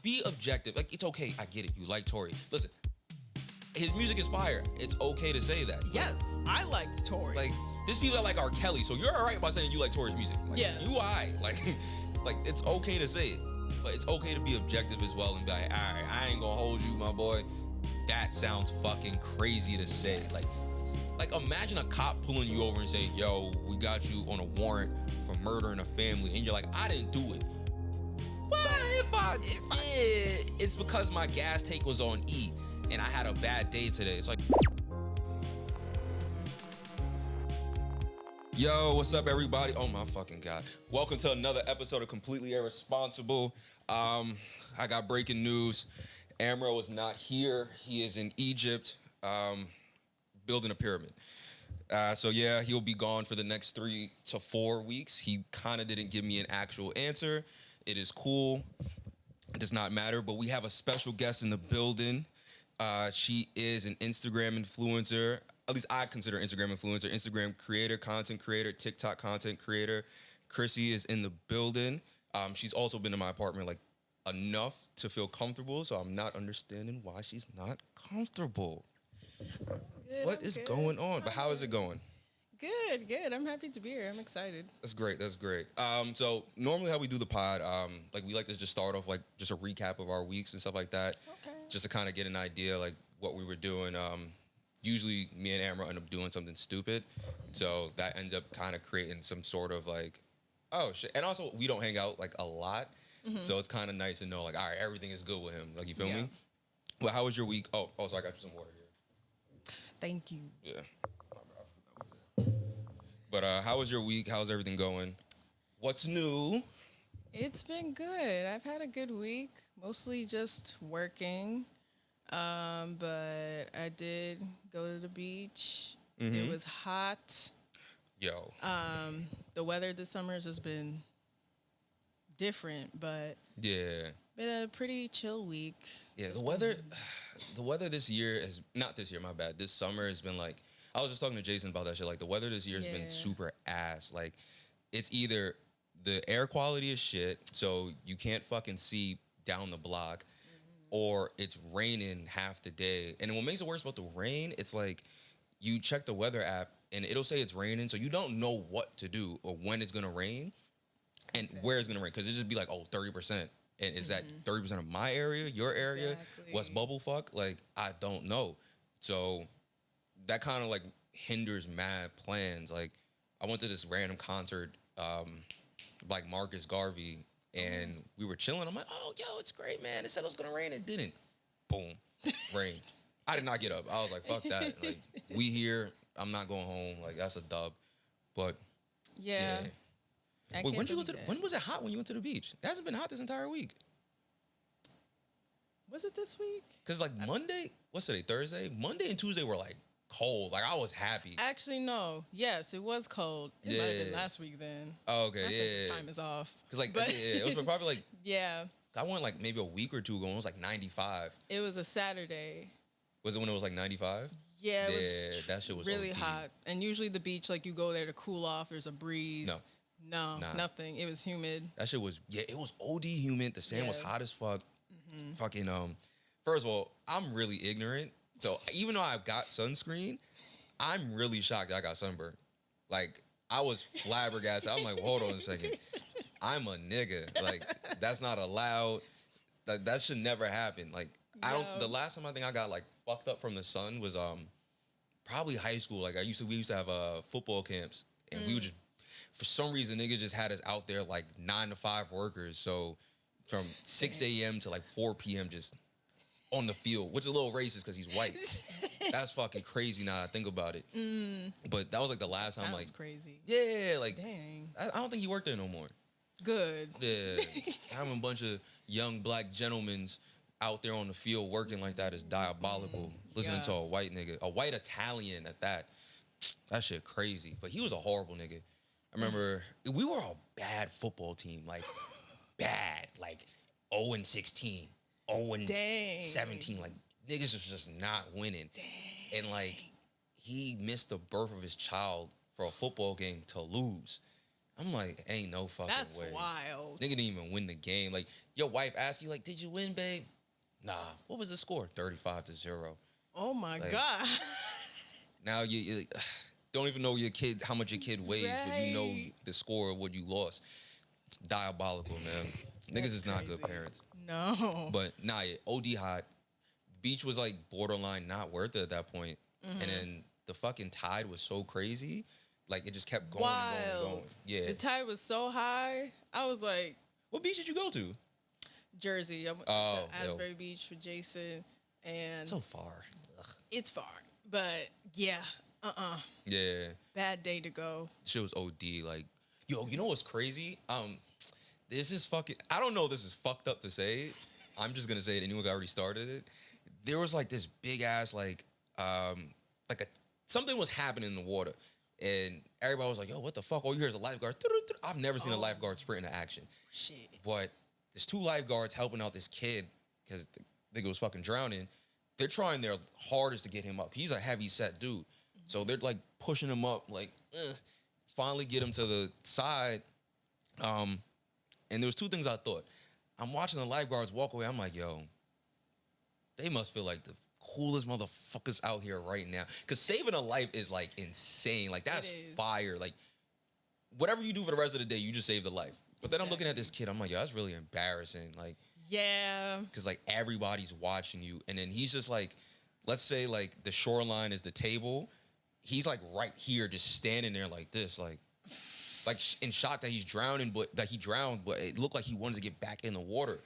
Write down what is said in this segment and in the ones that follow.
be objective. Like, it's okay. I get it. You like Tory. Listen, his music is fire. It's okay to say that. Yes, I liked Tory. Like, there's people that like R. Kelly, so you're all right by saying you like Tory's music. Like, yes. You I. Like, it's okay to say it. But it's okay to be objective as well and be like, all right, I ain't gonna hold you, my boy. That sounds fucking crazy to say. Like imagine a cop pulling you over and saying, yo, we got you on a warrant for murdering a family. And you're like, I didn't do it. But if I did, it's because my gas tank was on E and I had a bad day today. It's like, yo, what's up, everybody? Oh, my fucking God. Welcome to another episode of Completely Irresponsible. I got breaking news. Amro is not here. He is in Egypt building a pyramid. So, yeah, he'll be gone for the next 3 to 4 weeks. He kind of didn't give me an actual answer. It is cool. It does not matter. But we have a special guest in the building. She is an Instagram influencer. At least I consider Instagram influencer, Instagram creator, content creator, TikTok content creator. Krissy is in the building. She's also been in my apartment like enough to feel comfortable, so I'm not understanding why she's not comfortable. Good, what is going on? But how is it going? Good. I'm happy to be here. I'm excited. That's great. So normally how we do the pod, like we like to just start off like just a recap of our weeks and stuff like that. Okay. Just to kind of get an idea like what we were doing. Usually me and Amra end up doing something stupid. So that ends up kind of creating some sort of like, oh shit. And also we don't hang out like a lot. Mm-hmm. So it's kind of nice to know like, all right, everything is good with him. Like, you feel me? Well, how was your week? Oh, so I got you some water here. Thank you. Yeah. But how was your week? How's everything going? What's new? It's been good. I've had a good week. Mostly just working. But I did go to the beach. Mm-hmm. It was hot. Yo. The weather this summer has just been different, but yeah, been a pretty chill week. Yeah, the weather this year is not this year, my bad. This summer has been like, I was just talking to Jason about that shit. Like, the weather this year has been super ass. Like, it's either the air quality is shit, so you can't fucking see down the block, or it's raining half the day. And what makes it worse about the rain, it's like you check the weather app and it'll say it's raining, so you don't know what to do or when it's gonna rain and where it's gonna rain, because it just be like, oh, 30%. And is that 30% of my area, your area, West Bubblefuck? Like, I don't know. So that kind of like hinders mad plans. Like, I went to this random concert, like Marcus Garvey, and we were chilling. I'm like, oh, yo, it's great, man. It said it was gonna rain. It didn't. Boom, rain. I did not get up. I was like, fuck that. Like, we here. I'm not going home. Like, that's a dub. But yeah. Wait, when was it hot when you went to the beach? It hasn't been hot this entire week. Was it this week? Because like Monday, what's today, Thursday? Monday and Tuesday were like cold. Like, I was happy. Actually, no. Yes, it was cold. It might have been last week then. Oh, okay, my sense of time is off. Because like, it was probably like, yeah. I went like maybe a week or two ago and it was like 95. It was a Saturday. Was it when it was like 95? Yeah, it was that shit was really OD. hot. And usually the beach, like, you go there to cool off. There's a breeze. No, nothing. It was humid. That shit was, it was OD humid. The sand was hot as fuck. Mm-hmm. Fucking, first of all, I'm really ignorant. So even though I've got sunscreen, I'm really shocked that I got sunburned. Like, I was flabbergasted. I'm like, hold on a second. I'm a nigga. Like, that's not allowed. That should never happen. Like, the last time I think I got like fucked up from the sun was probably high school. Like, we used to have football camps, and we would just, for some reason, nigga just had us out there like 9 to 5 workers. So from 6 a.m. to like 4 p.m. just on the field, which is a little racist because he's white. That's fucking crazy now I think about it. But that was like the last time. Like, crazy. Yeah, like, dang. I don't think he worked there no more. Good. Yeah, having a bunch of young black gentlemen out there on the field working like that is diabolical. Listening to a white nigga, a white Italian at that. That shit crazy. But he was a horrible nigga. I remember we were a bad football team, like bad, like 0-16, 0-17, like niggas was just not winning. Dang. And like, he missed the birth of his child for a football game to lose. I'm like, ain't no fucking That's way. wild. Nigga didn't even win the game. Like, your wife asked you, like, did you win, babe? Nah. What was the score? 35-0. Oh my God. Now you don't even know your kid, how much your kid weighs, but you know the score of what you lost. Diabolical, man. Niggas is not good parents. No. But nah, OD hot. Beach was like borderline not worth it at that point. And then the fucking tide was so crazy. Like, it just kept going and going. Yeah. The tide was so high. I was like... What beach did you go to? Jersey. I went to Asbury Beach for Jason. And so far. Ugh. It's far. But, yeah. Yeah. Bad day to go. Shit was OD. Like, yo, you know what's crazy? This is fucking... I don't know if this is fucked up to say. I'm just going to say it. Anyone already started it. There was, like, this big-ass, something was happening in the water. And everybody was like, yo, what the fuck? All you hear is a lifeguard. I've never seen a lifeguard sprint into action. Shit. But there's 2 lifeguards helping out this kid because the nigga was fucking drowning. They're trying their hardest to get him up. He's a heavy-set dude. So they're, like, pushing him up, like, finally get him to the side. And there was 2 things I thought. I'm watching the lifeguards walk away. I'm like, yo, they must feel like the coolest motherfuckers out here right now. Because saving a life is, like, insane. Like, that's fire. Like, whatever you do for the rest of the day, you just saved a life. But then I'm looking at this kid. I'm like, yo, that's really embarrassing. Like, yeah. Because, like, everybody's watching you. And then he's just, like, let's say, like, the shoreline is the table. He's, like, right here just standing there like this. Like in shock that he's drowning, but that he drowned. But it looked like he wanted to get back in the water.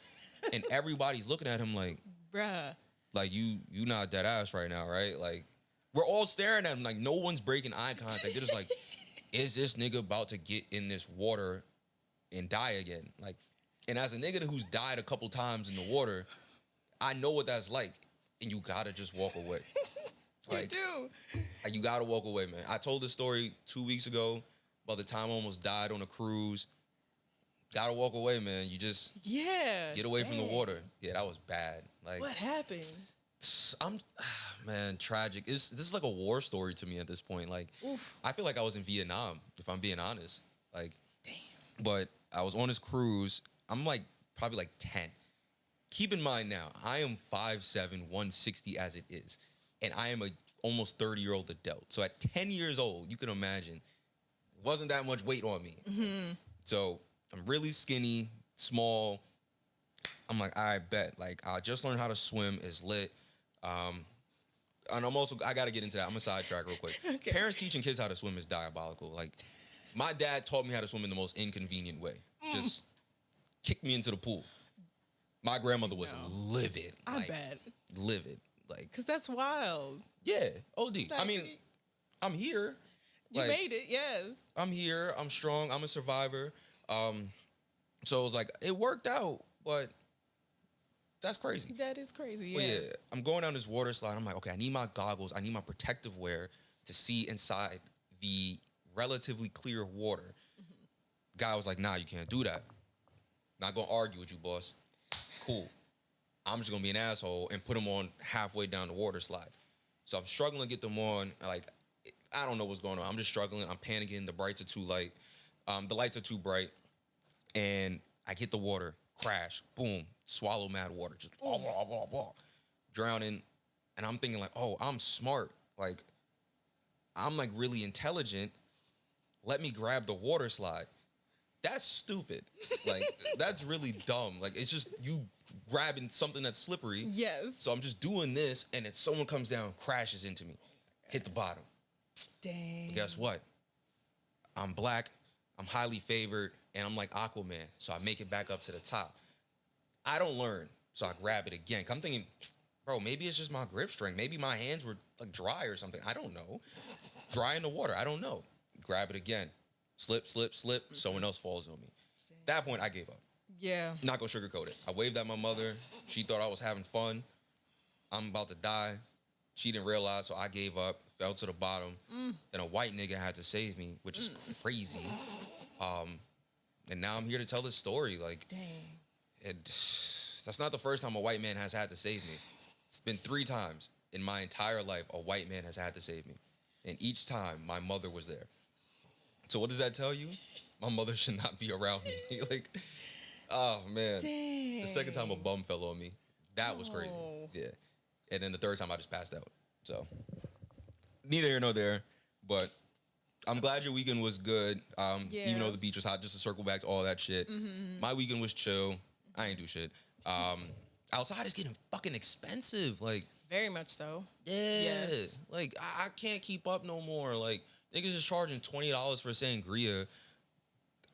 And everybody's looking at him like, bruh. Like, you not dead ass right now, right? Like, we're all staring at him. Like, no one's breaking eye contact. They're just like, is this nigga about to get in this water and die again? Like, and as a nigga who's died a couple times in the water, I know what that's like. And you gotta just walk away. Like, you do. You gotta walk away, man. I told this story 2 weeks ago about the time I almost died on a cruise. Gotta walk away, man. You just get away from the water. Yeah, that was bad. Like, what happened? Man, tragic. This is like a war story to me at this point. Like, oof. I feel like I was in Vietnam, if I'm being honest. Like, damn. But I was on this cruise. I'm like probably like 10. Keep in mind now, I am 5'7", 160 as it is, and I am a almost 30-year-old adult. So at 10 years old, you can imagine, wasn't that much weight on me. Mm-hmm. So I'm really skinny, small. I'm like, I bet. Like, I just learned how to swim. Is lit. And I got to get into that. I'm going to sidetrack real quick. Okay. Parents teaching kids how to swim is diabolical. Like, my dad taught me how to swim in the most inconvenient way. Just kicked me into the pool. My grandmother was livid. I bet. Livid. Like, because that's wild. Yeah. OD. I mean, I'm here. You made it, yes. I'm here. I'm strong. I'm a survivor. So it was like, it worked out, but that's crazy. That is crazy, but yes. yeah, I'm going down this water slide. I'm like, okay, I need my goggles. I need my protective wear to see inside the relatively clear water. Mm-hmm. Guy was like, nah, you can't do that. Not going to argue with you, boss. Cool. I'm just going to be an asshole and put them on halfway down the water slide. So I'm struggling to get them on. Like, I don't know what's going on. I'm just struggling. I'm panicking. The brights are too light. The lights are too bright. And I hit the water, crash, boom, swallow mad water, just blah, blah, blah, blah, drowning. And I'm thinking like, oh, I'm smart. Like, I'm like really intelligent. Let me grab the water slide. That's stupid. Like, that's really dumb. Like, it's just you grabbing something that's slippery. Yes. So I'm just doing this, and then someone comes down, crashes into me, hit the bottom. Dang. But guess what? I'm black, I'm highly favored, and I'm like Aquaman, so I make it back up to the top. I don't learn, so I grab it again. I'm thinking, bro, maybe it's just my grip strength. Maybe my hands were like dry or something. I don't know. Dry in the water. I don't know. Grab it again. Slip, slip, slip. Mm-hmm. Someone else falls on me. At that point, I gave up. Yeah. Not gonna sugarcoat it. I waved at my mother. She thought I was having fun. I'm about to die. She didn't realize, so I gave up. Fell to the bottom. Then a white nigga had to save me, which is crazy. And now I'm here to tell this story. Like, dang. That's not the first time a white man has had to save me. It's been 3 times in my entire life a white man has had to save me. And each time, my mother was there. So what does that tell you? My mother should not be around me. Like, oh man. Dang. The second time a bum fell on me, that was crazy. Yeah. And then the third time I just passed out. So neither here nor there, but I'm glad your weekend was good. Even though the beach was hot, just to circle back to all that shit. My weekend was chill. I ain't do shit. Outside is getting fucking expensive. Like, very much so. Yeah. Yes. Like, I can't keep up no more. Like, niggas is charging $20 for sangria.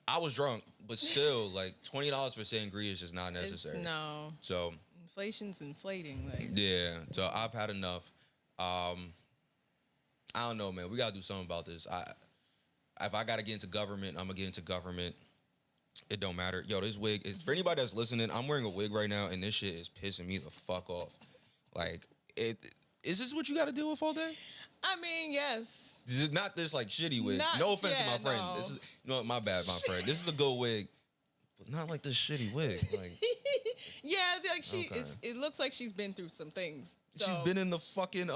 I was drunk, but still, like, $20 for sangria is just not necessary. No. So inflation's inflating. Like, yeah. So I've had enough. I don't know, man. We gotta do something about this. If I gotta get into government, I'm gonna get into government. It don't matter. Yo, this wig is for anybody that's listening. I'm wearing a wig right now, and this shit is pissing me the fuck off. Like, is this what you got to deal with all day? I mean, yes. This is not this like shitty wig. No offense to my friend. No. This is my bad, my friend. This is a good wig, but not like this shitty wig. Like, yeah, like it looks like she's been through some things. So. She's been in the fucking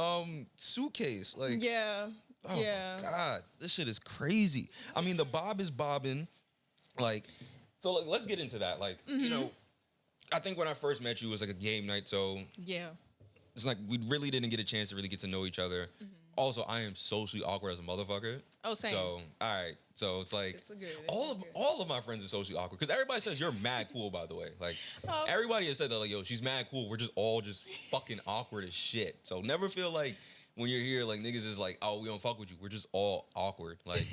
suitcase. Like, yeah. Oh my God, this shit is crazy. I mean, the bob is bobbing. Like, so like, let's get into that. Like, you know, I think when I first met you, it was like a game night. So yeah, it's like we really didn't get a chance to really get to know each other. Also, I am socially awkward as a motherfucker. Oh, same. So, all right. So it's like all of my friends are socially awkward because everybody says you're mad cool. By the way, like everybody has said that, like, yo, she's mad cool. We're just all just fucking awkward as shit. So never feel like when you're here, like niggas is like, oh, we don't fuck with you. We're just all awkward. Like.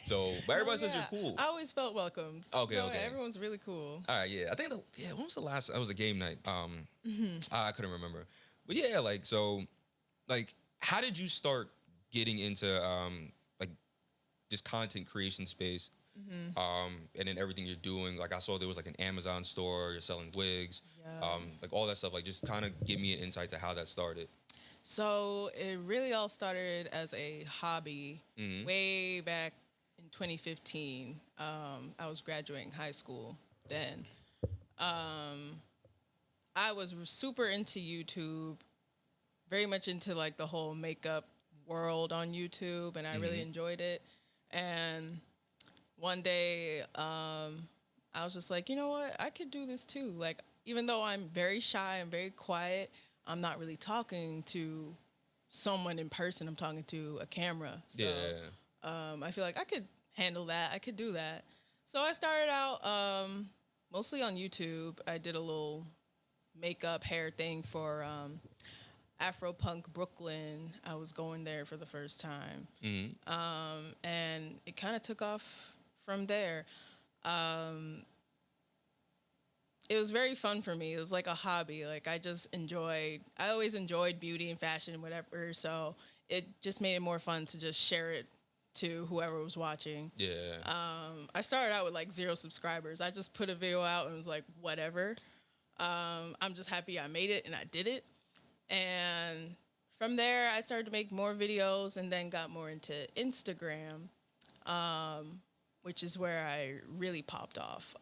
So, but everybody says you're cool. I always felt welcomed. Okay. Everyone's really cool. All right, yeah. I think, when was the last? It was a game night. I couldn't remember. But yeah, like, so, like, how did you start getting into, like, this content creation space? And then everything you're doing. Like, I saw there was, like, an Amazon store. You're selling wigs. Like, all that stuff. Like, just kind of give me an insight to how that started. So, it really all started as a hobby way back 2015. I was graduating high school then. I was super into YouTube, very much into like the whole makeup world on YouTube, and I really enjoyed it. And one day, I was just like, you know what? I could do this too. Like, even though I'm very shy and very quiet, I'm not really talking to someone in person. I'm talking to a camera. So, I feel like I could handle that. I could do that. So I started out mostly on YouTube. I did a little makeup hair thing for Afro Punk Brooklyn. I was going there for the first time. And it kind of took off from there. It was very fun for me. It was like a hobby. Like, I always enjoyed beauty and fashion and whatever. So it just made it more fun to just share it to whoever was watching. Yeah. I started out with like 0 subscribers. I just put a video out and was like, whatever. I'm just happy I made it and I did it. And from there, I started to make more videos and then got more into Instagram, which is where I really popped off.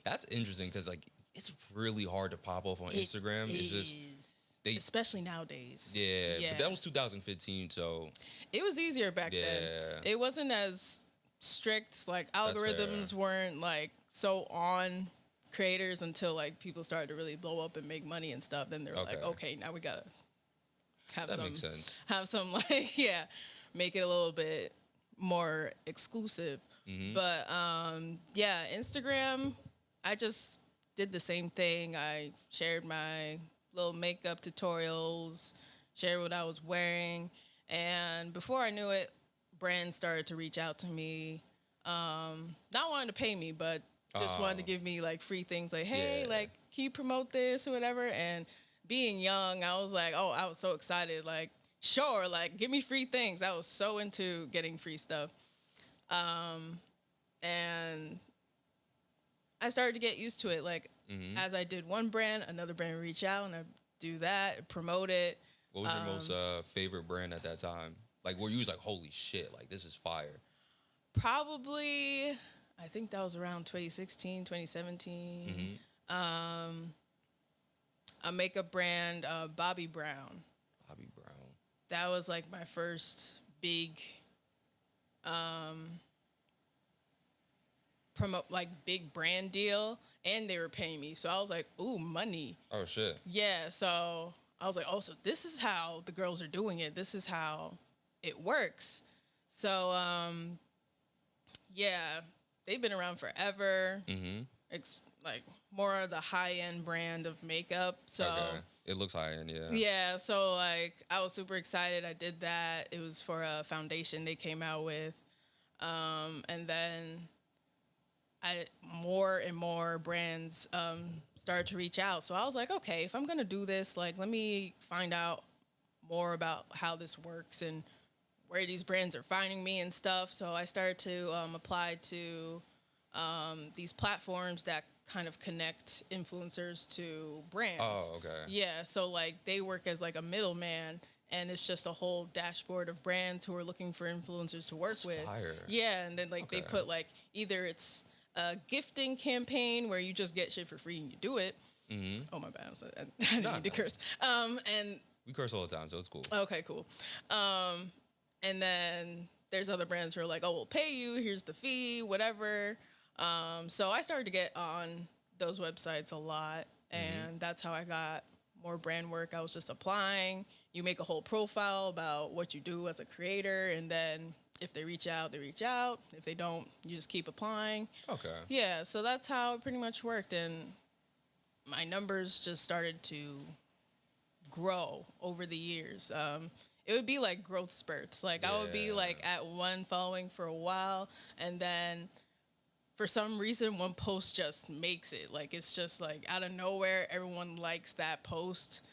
That's interesting because, like, it's really hard to pop off on Instagram. It's just... especially nowadays. Yeah, but that was 2015, so... It was easier back then. It wasn't as strict. Like, algorithms weren't, like, so on creators until, like, people started to really blow up and make money and stuff. Then they were like, okay, now we gotta makes sense. Have some, like, make it a little bit more exclusive. But, Instagram, I just did the same thing. I shared my little makeup tutorials, shared what I was wearing, and before I knew it, brands started to reach out to me, not wanting to pay me, but just wanted to give me like free things, like, hey, like, can you promote this or whatever? And being young, I was like, I was so excited, like, sure, like, give me free things. I was so into getting free stuff, and I started to get used to it. Like, as I did one brand, another brand would reach out, and I do that, promote it. What was your most favorite brand at that time? Like, where you was like, holy shit, like, this is fire? Probably, I think that was around 2016, 2017. A makeup brand, Bobbi Brown. Bobbi Brown. That was like my first big promote like big brand deal, and they were paying me. So I was like, ooh, money. Oh shit. Yeah. So I was like, oh, so this is how the girls are doing it. This is how it works. So yeah, they've been around forever. Mm-hmm. Like more of the high end brand of makeup. So okay. It looks high end, yeah. Yeah, so like I was super excited. I did that. It was for a foundation they came out with, and then more and more brands started to reach out. So I was like, okay, if I'm gonna do this, like let me find out more about how this works and where these brands are finding me and stuff. So I started to apply to these platforms that kind of connect influencers to brands. Oh, okay. Yeah, so like they work as like a middleman, and it's just a whole dashboard of brands who are looking for influencers to work That's with. fire. Yeah, and then like they put like either it's a gifting campaign where you just get shit for free and you do it. Mm-hmm. Oh my bad, I didn't need to curse. And we curse all the time, so it's cool. Okay, cool. And then there's other brands who are like, oh, we'll pay you. Here's the fee, whatever. So I started to get on those websites a lot, and that's how I got more brand work. I was just applying. You make a whole profile about what you do as a creator, and then if they reach out, they reach out. If they don't, you just keep applying. Okay. Yeah, so that's how it pretty much worked, and my numbers just started to grow over the years. It would be like growth spurts. Like I would be like at one following for a while, and then for some reason, one post just makes it. Like, it's just, like, out of nowhere, everyone likes that post,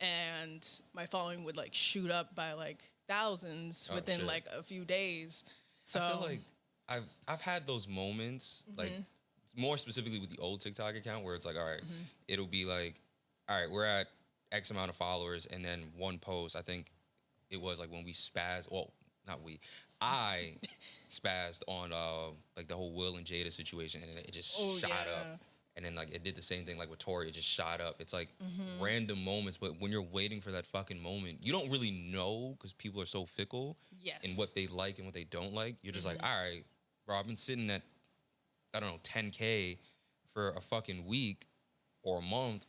and my following would, like, shoot up by, like, thousands within, like, a few days. So I feel like I've had those moments, like, more specifically with the old TikTok account, where it's like, all right, it'll be like, all right, we're at X amount of followers, and then one post, I think it was, like, when we spazzed, well, not we, I spazzed on like the whole Will and Jada situation, and it just shot up. And then like it did the same thing like with Tory, it just shot up. It's like random moments, but when you're waiting for that fucking moment, you don't really know because people are so fickle in what they like and what they don't like. You're just like, all right, bro, I've been sitting at, I don't know, 10K for a fucking week or a month.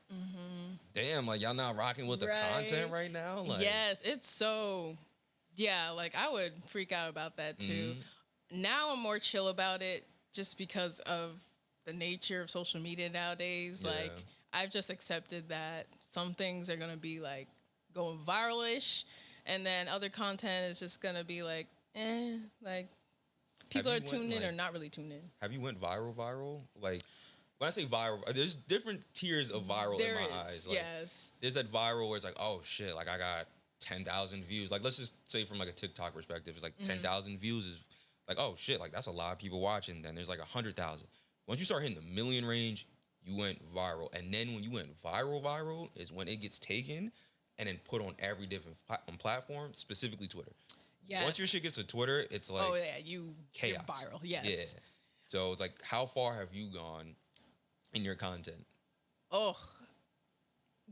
Damn, like y'all not rocking with the content right now? Like, yes, it's so... Yeah, like I would freak out about that too. Now I'm more chill about it just because of the nature of social media nowadays. Like I've just accepted that some things are gonna be like going viral-ish, and then other content is just gonna be like, like people are tuned in or not really tuned in. Have you went viral? Like when I say viral, there's different tiers of viral in my eyes. Like, there's that viral where it's like, oh shit, like I got 10,000 views. Like, let's just say from like a TikTok perspective, it's like 10,000 views is like, oh shit, like that's a lot of people watching. Then there's like 100,000. Once you start hitting the million range, you went viral. And then when you went viral is when it gets taken and then put on every different platform, specifically Twitter. Yes. Once your shit gets to Twitter, it's like, oh yeah, chaos. You're viral. Yes. Yeah. So it's like, how far have you gone in your content? Oh,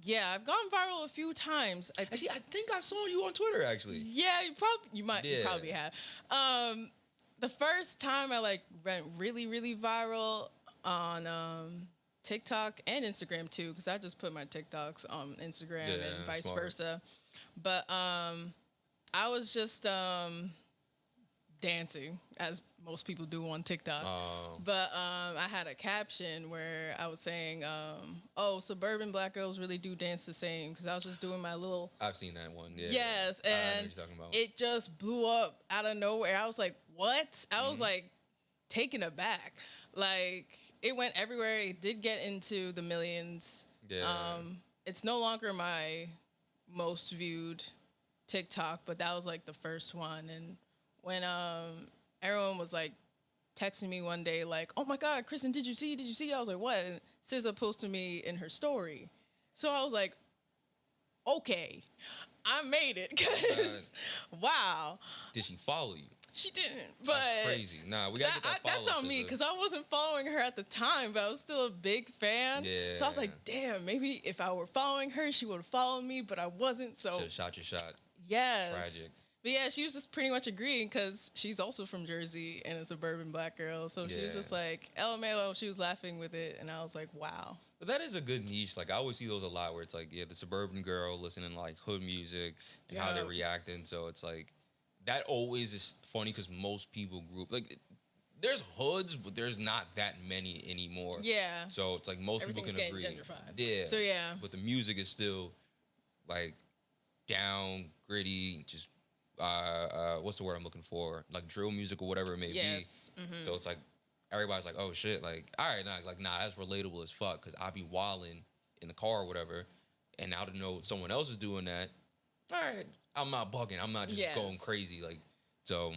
yeah, I've gone viral a few times. I think I saw you on Twitter, actually. Yeah, you probably have. The first time I like went really, really viral on TikTok and Instagram too, because I just put my TikToks on Instagram and vice versa. But I was just dancing, as most people do on TikTok. But I had a caption where I was saying, oh, suburban black girls really do dance the same, because I was just doing my little... I've seen that one, yeah. Yes, and I know what you're talking about. It just blew up out of nowhere. I was like, what? I was like taken aback. Like, it went everywhere. It did get into the millions. Yeah. It's no longer my most viewed TikTok, but that was like the first one. And when everyone was like texting me one day like, oh my God, Kristen, did you see? I was like, what? And SZA posted me in her story. So I was like, okay, I made it. 'Cause, wow. Did she follow you? She didn't, but that's crazy. Nah, we gotta get that follow. That's on me, because I wasn't following her at the time, but I was still a big fan. Yeah. So I was like, damn, maybe if I were following her, she would have followed me, but I wasn't. So should have shot your shot. Yes. Tragic. But yeah, she was just pretty much agreeing because she's also from Jersey and a suburban black girl. So she was just like, LMAO, she was laughing with it. And I was like, wow. But that is a good niche. Like, I always see those a lot where it's like, yeah, the suburban girl listening to like hood music and how they're reacting. So it's like, that always is funny because most people group, like, there's hoods, but there's not that many anymore. Yeah. So it's like most people can agree. Gentrified. Yeah. So yeah. But the music is still like down, gritty, just what's the word I'm looking for? Like drill music or whatever it may be. Mm-hmm. So it's like everybody's like, oh shit, like all right, nah, that's relatable as fuck because I be wilding in the car or whatever, and now to know someone else is doing that, all right, I'm not bugging, I'm not just going crazy, like so.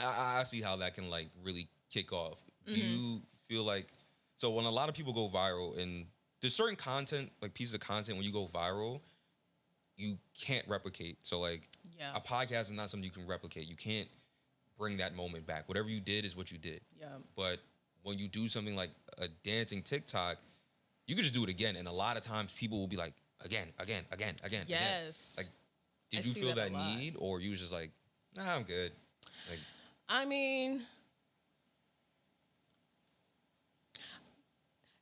I see how that can like really kick off. Do you feel like so when a lot of people go viral and there's certain content, like pieces of content when you go viral, you can't replicate. So like a podcast is not something you can replicate. You can't bring that moment back. Whatever you did is what you did. Yeah. But when you do something like a dancing TikTok, you could just do it again. And a lot of times people will be like, again. Yes. Like, did you feel that need or you was just like, nah, I'm good? Like, I mean,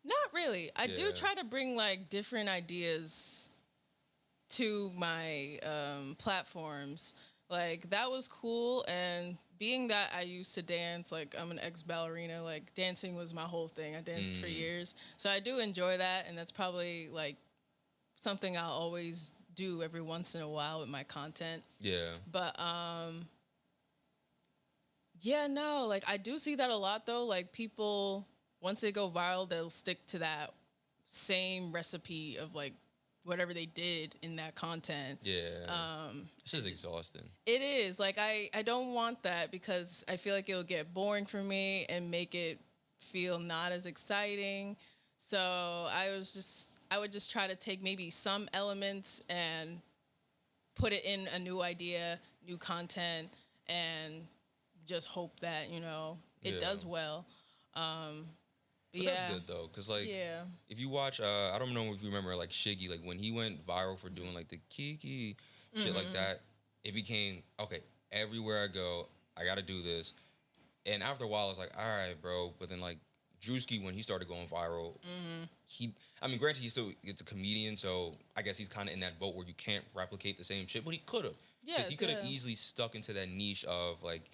not really. I do try to bring like different ideas to my platforms. Like that was cool, and being that I used to dance, like I'm an ex-ballerina, like dancing was my whole thing. I danced for years. So I do enjoy that, and that's probably like something I'll always do every once in a while with my content. Yeah. But yeah, no, like I do see that a lot though. Like people, once they go viral, they'll stick to that same recipe of like whatever they did in that content. Yeah. It's just exhausting. It is. Like I don't want that because I feel like it'll get boring for me and make it feel not as exciting. So I would just try to take maybe some elements and put it in a new idea, new content, and just hope that, you know, it does well. But that's good though, cause like if you watch, I don't know if you remember like Shiggy, like when he went viral for doing like the Kiki shit like that, it became okay. Everywhere I go, I got to do this, and after a while, it's like, all right, bro. But then like Drewski, when he started going viral, granted, it's a comedian, so I guess he's kind of in that boat where you can't replicate the same shit, but he could have, because he could have easily stuck into that niche of like,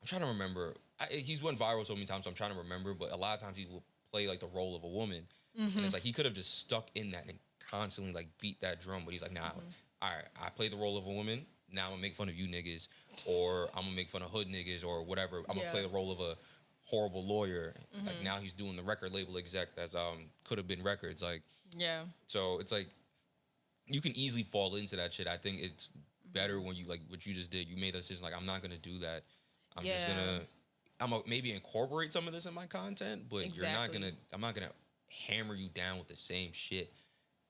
I'm trying to remember. He's went viral so many times, so I'm trying to remember. But a lot of times he will play like the role of a woman, and it's like he could have just stuck in that and constantly like beat that drum. But he's like, nah, all right, I play the role of a woman. Now I'm gonna make fun of you niggas, or I'm gonna make fun of hood niggas, or whatever. I'm gonna play the role of a horrible lawyer. Like now he's doing the record label exec that's could have been records. Like so it's like you can easily fall into that shit. I think it's better when you like what you just did. You made the decision like I'm not gonna do that. I'm just gonna maybe incorporate some of this in my content, but I'm not gonna hammer you down with the same shit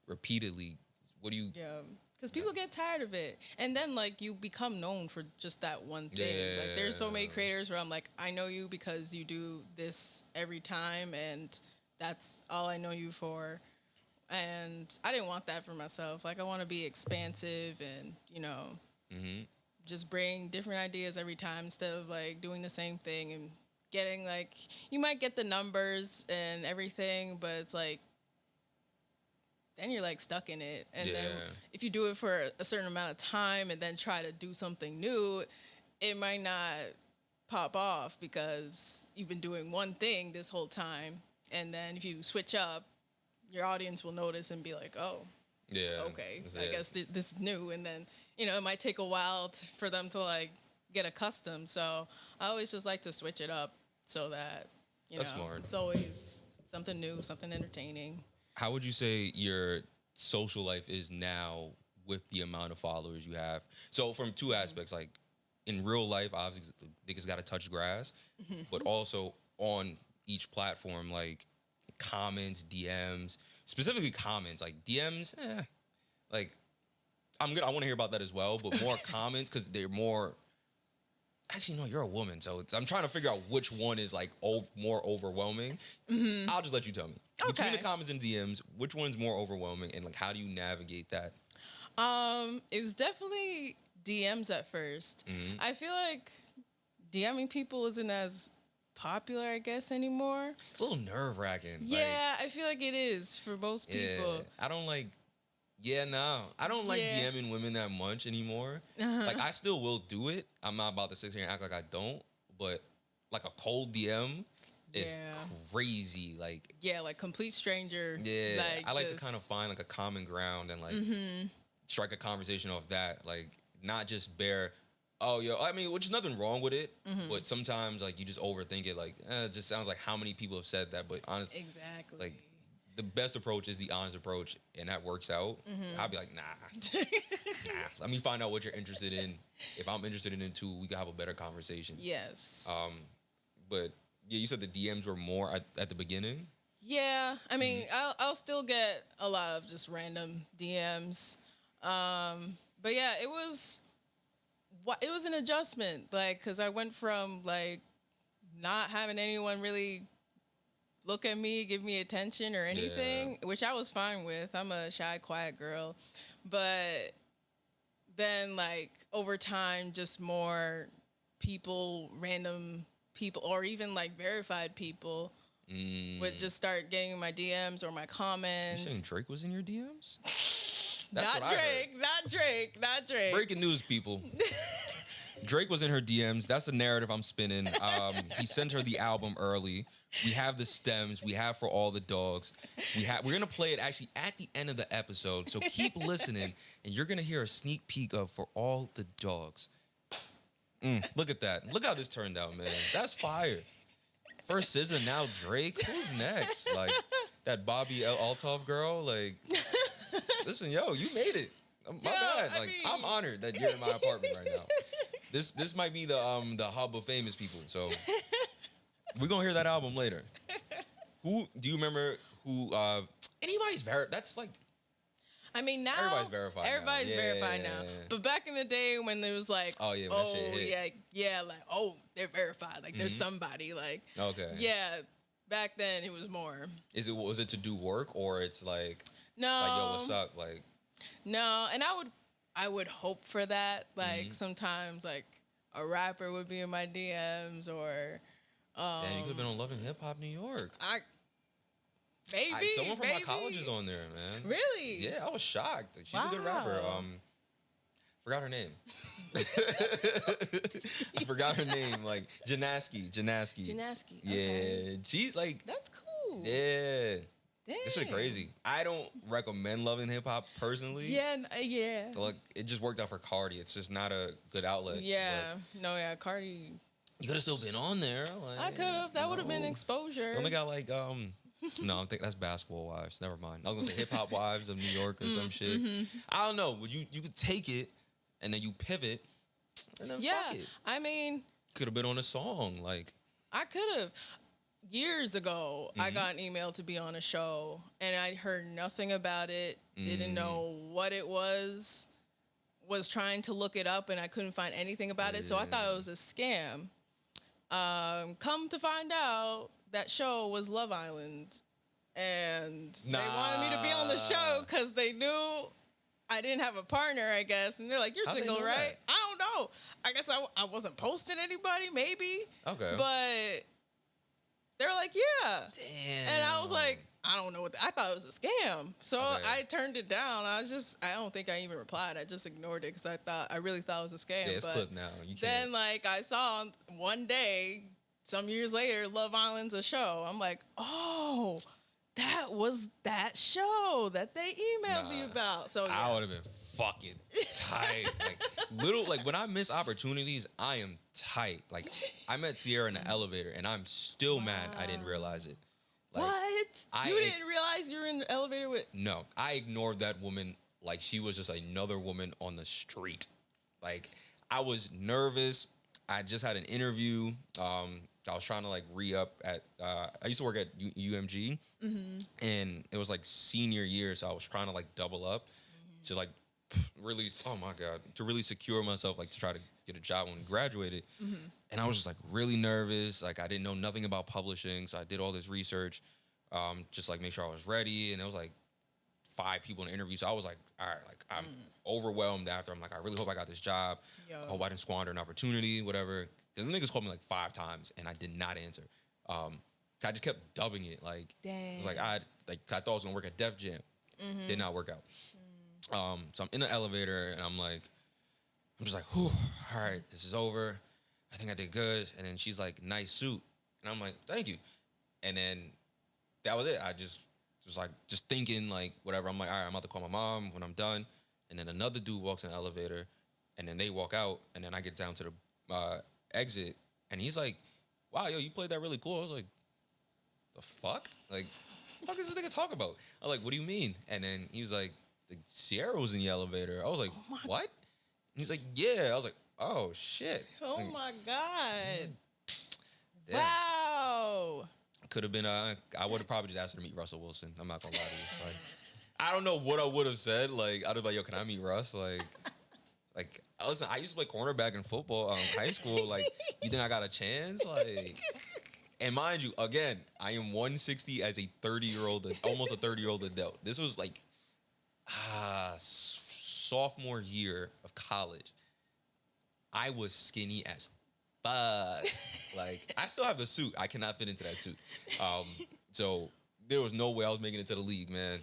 repeatedly. What do you? Yeah, because people get tired of it, and then like you become known for just that one thing. Yeah. Like there's so many creators where I'm like, I know you because you do this every time, and that's all I know you for. And I didn't want that for myself. Like I want to be expansive and just bring different ideas every time instead of like doing the same thing and getting like, you might get the numbers and everything, but it's like, then you're like stuck in it. And then if you do it for a certain amount of time and then try to do something new, it might not pop off because you've been doing one thing this whole time. And then if you switch up, your audience will notice and be like, oh, okay, I guess this is new. And then, it might take a while for them to like get accustomed. So I always just like to switch it up so that, That's smart. It's always something new, something entertaining. How would you say your social life is now with the amount of followers you have? So from two aspects, like in real life, obviously niggas got to touch grass, but also on each platform, like comments, DMs, specifically comments, like DMs, like I want to hear about that as well, but more comments because they're more. Actually, no, you're a woman, so I'm trying to figure out which one is like more overwhelming. I'll just let you tell me. Okay. Between the comments and DMs, which one's more overwhelming, and like how do you navigate that? It was definitely DMs at first. I feel like DMing people isn't as popular, I guess, anymore. It's a little nerve-wracking. Yeah, I feel like it is for most people. I don't like... Yeah, no. I don't like DMing women that much anymore. Like, I still will do it. I'm not about to sit here and act like I don't. But, like, a cold DM is crazy. Like... Yeah, like, complete stranger. Yeah, like, I like to kind of find, like, a common ground and, like, strike a conversation off that. Like, not just bare... Oh, yo, I mean, which is nothing wrong with it, but sometimes, like, you just overthink it. Like, it just sounds like how many people have said that, but honestly, exactly. Like, the best approach is the honest approach, and that works out. I'll be like, nah. Let me find out what you're interested in. If I'm interested in it too, we can have a better conversation. Yes. But yeah, you said the DMs were more at the beginning. Yeah, I mean, I'll still get a lot of just random DMs, but yeah, it was an adjustment, like, because I went from like not having anyone really look at me, give me attention or anything, which I was fine with. I'm a shy, quiet girl. But then, like, over time, just more people, random people, or even, like, verified people would just start getting in my DMs or my comments. You saying Drake was in your DMs? Not Drake. Breaking news, people. Drake was in her DMs. That's the narrative I'm spinning. He sent her the album early. We have the stems. We have For All the Dogs. We're gonna play it actually at the end of the episode. So keep listening, and you're gonna hear a sneak peek of For All the Dogs. Look at that. Look how this turned out, man. That's fire. First SZA, now Drake. Who's next? Like that Bobby Altov girl. Like, listen, yo, you made it. My bad. Like, I'm honored that you're in my apartment right now. This might be the hub of famous people. So we're gonna hear that album later. Who do you remember? Who anybody's verified? That's like, I mean, now everybody's verified. Everybody's verified now. But back in the day when it was like, oh yeah, like, oh, they're verified. Like, there's somebody. Like, okay, yeah. Back then it was more. Was it to do work, or it's like, no, like, yo, what's up? Like, no, and I would hope for that. Like, sometimes, like, a rapper would be in my DMs, or damn, you could have been on Love and Hip Hop New York. Maybe someone from my college is on there, man. Really? Yeah, I was shocked. She's a good rapper. Forgot her name. I forgot her name. Like Janaski. Yeah, okay. She's like, that's cool. Yeah. Damn. This shit crazy. I don't recommend Love and Hip Hop personally. Yeah. Like, it just worked out for Cardi. It's just not a good outlet. Yeah. No, yeah, Cardi. You could have still been on there. Like, I could have. That would have been exposure. Don't they got like no, I'm thinking that's Basketball Wives. Never mind. I was gonna say Hip Hop Wives of New York or some shit. I don't know. You could take it and then you pivot and then fuck it. I mean, could have been on a song. Like, I could have. Years ago, I got an email to be on a show, and I heard nothing about it. Didn't know what it was. Was trying to look it up, and I couldn't find anything about it. So I thought it was a scam. Come to find out, that show was Love Island, and they wanted me to be on the show because they knew I didn't have a partner, I guess. And they're like, "You're single, right?" I don't know. I guess I wasn't posting anybody, maybe. Okay. But they're like, "Yeah." Damn. And I was like, I don't know what. I thought it was a scam. So I turned it down. I don't think I even replied. I just ignored it because I really thought it was a scam. Yeah, it's clipped now. You can't. Then, like, I saw one day, some years later, Love Island's a show. I'm like, oh, that was that show that they emailed me about. So yeah. I would have been fucking tight. Like when I miss opportunities, I am tight. Like, I met Sierra in the elevator, and I'm still mad I didn't realize it. Like, what? You didn't realize you were in the elevator with? No, I ignored that woman like she was just another woman on the street. Like, I was nervous. I just had an interview. I was trying to like re-up at, I used to work at UMG, and it was like senior year, so I was trying to like double up to like really, oh my God, to really secure myself, like to try to get a job when we graduated. And I was just like really nervous. Like, I didn't know nothing about publishing, so I did all this research, just like make sure I was ready. And it was like 5 people in the interview. So I was like, all right, like I'm overwhelmed after. I'm like, I really hope I got this job. I hope I didn't squander an opportunity, whatever. The niggas called me like 5 times and I did not answer. I just kept dubbing it. Like, it was like I thought I was gonna work at Def Jam. Did not work out. So I'm in the elevator and I'm just like, whew, all right, this is over. I think I did good. And then she's like, nice suit. And I'm like, thank you. And then that was it. I just was like, just thinking like, whatever. I'm like, all right, I'm about to call my mom when I'm done. And then another dude walks in the elevator and then they walk out. And then I get down to the exit and he's like, wow, yo, you played that really cool. I was like, the fuck? Like, what is this nigga talk about? I was like, what do you mean? And then he was like, the Sierra was in the elevator. I was like, what? And he's like, yeah. I was like, oh, shit. Oh, like, my God. Damn. Wow. Could have been, I would have probably just asked her to meet Russell Wilson. I'm not going to lie to you. Like, I don't know what I would have said. Like, I'd have been like, yo, can I meet Russ? Like, listen, I used to play cornerback in football, high school. Like, you think I got a chance? Like, and mind you, again, I am 160 as a 30-year-old, almost a 30-year-old adult. This was like, sophomore year of college. I was skinny as fuck. Like, I still have the suit. I cannot fit into that suit. So there was no way I was making it to the league, man.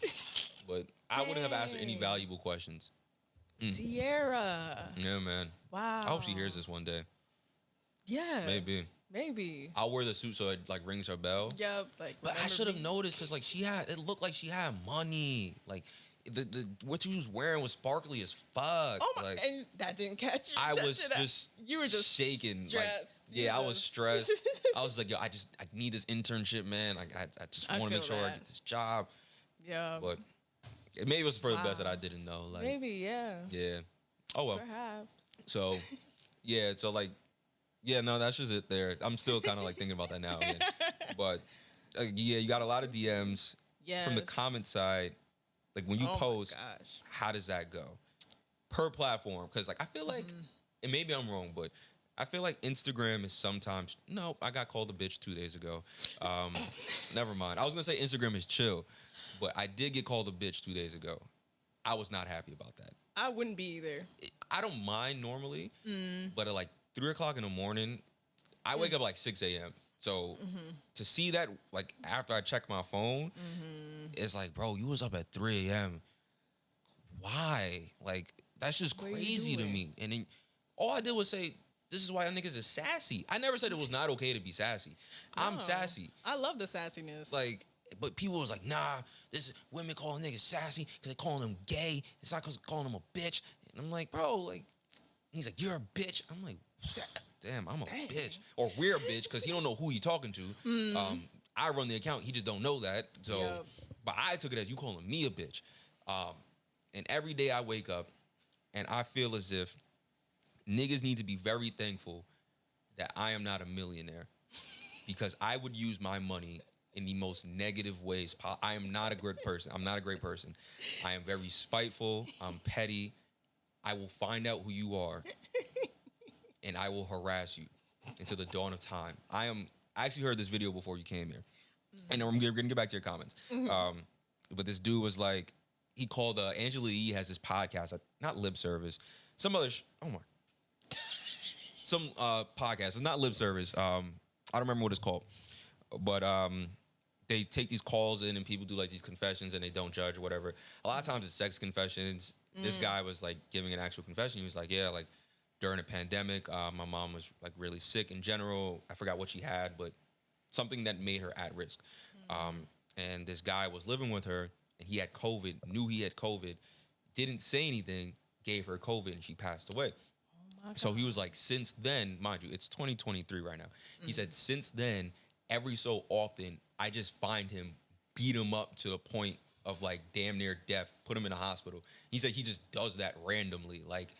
But I wouldn't have asked her any valuable questions. Sierra. Yeah, man. Wow. I hope she hears this one day. Yeah. Maybe. I'll wear the suit so it like rings her bell. Yep. Like, but I should have noticed because like it looked like she had money. Like the what you was wearing was sparkly as fuck. Oh my! Like, and that didn't catch you. I was just you were just shaking. Stressed. Like, yeah, I was stressed. I was like, yo, I need this internship, man. Like I just want to make sure I get this job. Yeah. But maybe it was for the best that I didn't know. Like maybe, yeah. Yeah. Oh well. Perhaps. So yeah, so like yeah, no, that's just it there. I'm still kind of like thinking about that now. Man. But yeah, you got a lot of DMs from the comment side. Like when you post, how does that go? Per platform. Because like I feel like, and maybe I'm wrong, but I feel like Instagram is sometimes, no, I got called a bitch 2 days ago. Never mind. I was going to say Instagram is chill, but I did get called a bitch 2 days ago. I was not happy about that. I wouldn't be either. I don't mind normally, but at like 3 o'clock in the morning, I wake up like 6 a.m. So to see that, like, after I check my phone, it's like, bro, you was up at 3 a.m. Why? Like, that's just crazy to me. And then all I did was say, this is why niggas is sassy. I never said it was not okay to be sassy. No, I'm sassy. I love the sassiness. Like, but people was like, nah, this is women calling niggas sassy because they calling them gay. It's not because calling them a bitch. And I'm like, bro, like, he's like, you're a bitch. I'm like, damn, I'm a bitch. Or we're a bitch because he don't know who he talking to. I run the account. He just don't know that. So, but I took it as you calling me a bitch. And every day I wake up and I feel as if niggas need to be very thankful that I am not a millionaire because I would use my money in the most negative ways. I am not a good person. I'm not a great person. I am very spiteful. I'm petty. I will find out who you are and I will harass you until the dawn of time. I actually heard this video before you came here. And we're going to get back to your comments. But this dude was like, he called Angela Yee has this podcast, not Lip Service, some other, some podcast. It's not Lip Service. I don't remember what it's called. But they take these calls in and people do like these confessions and they don't judge or whatever. A lot of times it's sex confessions. This guy was like giving an actual confession. He was like, yeah, like during a pandemic, my mom was like really sick in general. I forgot what she had, but something that made her at risk. And this guy was living with her and he had COVID, knew he had COVID, didn't say anything, gave her COVID and she passed away. So he was like, since then, mind you, it's 2023 right now. He said, since then, every so often, I just find him, beat him up to a point of like damn near death, put him in a hospital. He said he just does that randomly. Like,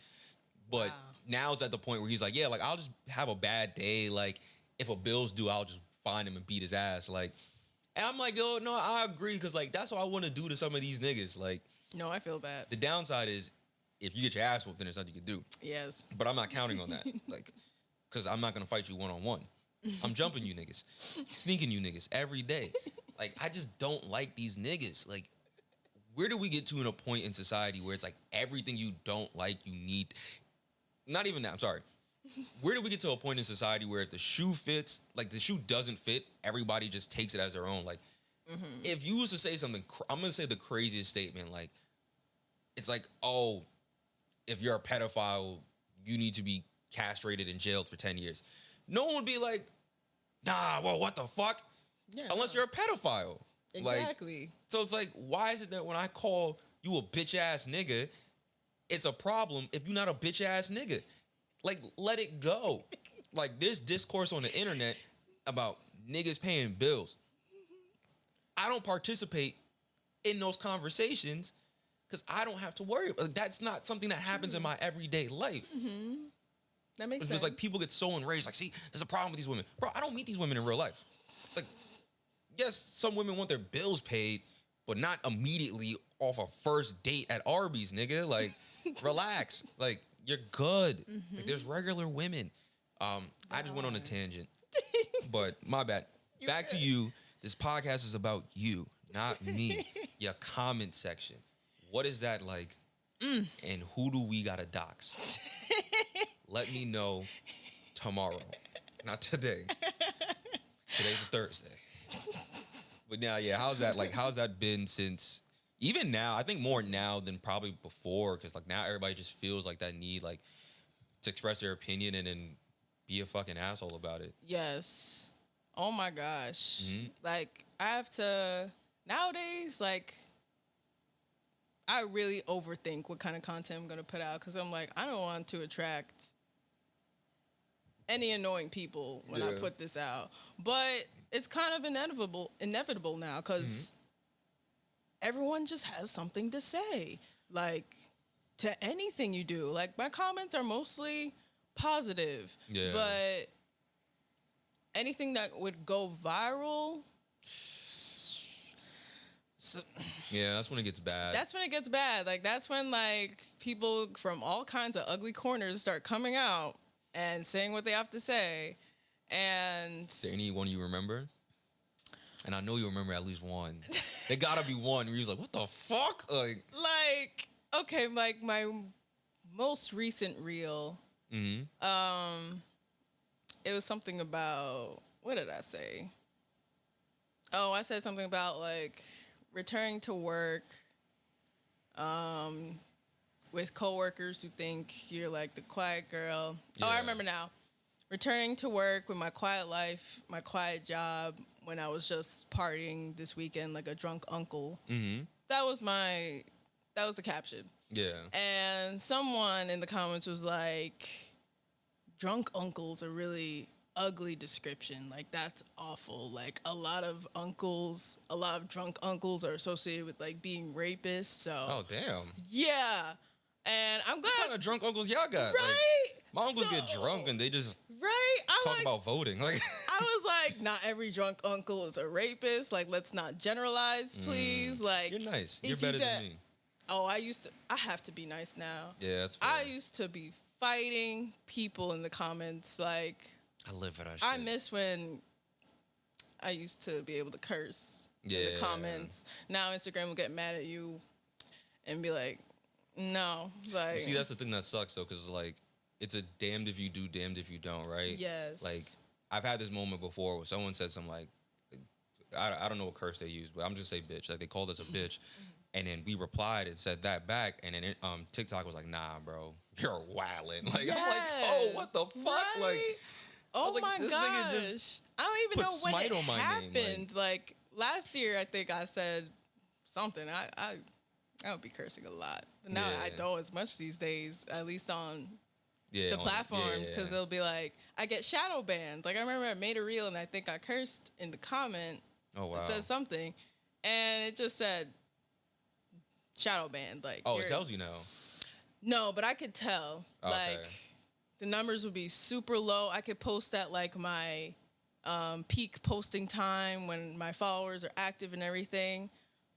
but now it's at the point where he's like, yeah, like I'll just have a bad day. Like if a bill's due, I'll just find him and beat his ass. Like, and I'm like, yo, no, I agree. Cause like, that's what I want to do to some of these niggas. Like, no, I feel bad. The downside is if you get your ass whooped, then there's nothing you can do. Yes. But I'm not counting on that. Like, cause I'm not going to fight you one-on-one. I'm jumping you niggas, sneaking you niggas every day. Like, I just don't like these niggas. Like, where do we get to in a point in society where it's like everything you don't like, you need? Not even that. I'm sorry. Where do we get to a point in society where if the shoe fits, like the shoe doesn't fit, everybody just takes it as their own? Like, if you was to say something, I'm gonna say the craziest statement. Like, it's like, oh, if you're a pedophile, you need to be castrated and jailed for 10 years. No one would be like, nah, well, what the fuck? Yeah, unless you're a pedophile. Exactly. Like, so it's like, why is it that when I call you a bitch ass nigga, it's a problem if you're not a bitch ass nigga? Like, let it go. Like, there's discourse on the internet about niggas paying bills. I don't participate in those conversations because I don't have to worry. Like, that's not something that happens in my everyday life. That makes sense. It's like people get so enraged. Like, see, there's a problem with these women. Bro, I don't meet these women in real life. Like, yes, some women want their bills paid, but not immediately off a first date at Arby's, nigga. Like, relax. Like, you're good. Like, there's regular women. I just went on a tangent, but my bad. Back to you. This podcast is about you, not me. Your comment section. What is that like? And who do we gotta dox? Let me know tomorrow, not today. Today's a Thursday. But now, yeah, how's that like? How's that been since? Even now, I think more now than probably before, because like now everybody just feels like that need like to express their opinion and then be a fucking asshole about it. Yes. Oh my gosh. Like, I have to nowadays, like, I really overthink what kind of content I'm gonna put out because I'm like, I don't want to attract any annoying people when I put this out. But it's kind of inevitable now because everyone just has something to say, like, to anything you do. Like, my comments are mostly positive, but anything that would go viral, yeah, that's when it gets bad. That's when it gets bad. Like, that's when, like, people from all kinds of ugly corners start coming out and saying what they have to say. And is there any one you remember? And I know you remember at least one. There gotta be one where you was like, what the fuck? Like, okay, like, my most recent reel, it was something about, what did I say? Oh, I said something about, like, returning to work with coworkers who think you're, like, the quiet girl. Yeah. Oh, I remember now. Returning to work with my quiet life, my quiet job, when I was just partying this weekend like a drunk uncle. That was the caption. Yeah. And someone in the comments was like, drunk uncle's a really ugly description. Like, that's awful. Like, a lot of drunk uncles are associated with, like, being rapists. So. Oh, damn. Yeah. And I'm glad. What kind of drunk uncles y'all got? Right? Like, my uncles get drunk and they just talk about voting. Like, I was like, not every drunk uncle is a rapist. Like, let's not generalize, please. Like, you're nice. You're better than me. Oh, I have to be nice now. Yeah, that's fair. I used to be fighting people in the comments. Like, I live for that shit. I miss when I used to be able to curse in the comments. Now Instagram will get mad at you and be like, no. Like, see, that's the thing that sucks, though, because, like, it's a damned if you do, damned if you don't, right? Yes. Like, I've had this moment before where someone said something like, I don't know what curse they used, but I'm just say bitch. Like, they called us a bitch. And then we replied and said that back. And then TikTok was like, nah, bro, you're wildin'. Like, I'm like, oh, what the fuck? Right? Like, oh my gosh. Nigga just I don't even know when it happened. Like, last year, I think I said something. I would be cursing a lot. But now I don't as much these days, at least on the platforms, because they'll be like, I get shadow banned. Like, I remember I made a reel and I think I cursed in the comment. Oh, wow. It said something. And it just said shadow banned. Like, oh, it tells you now. No, but I could tell. Okay. Like, the numbers would be super low. I could post at, like, my peak posting time when my followers are active and everything.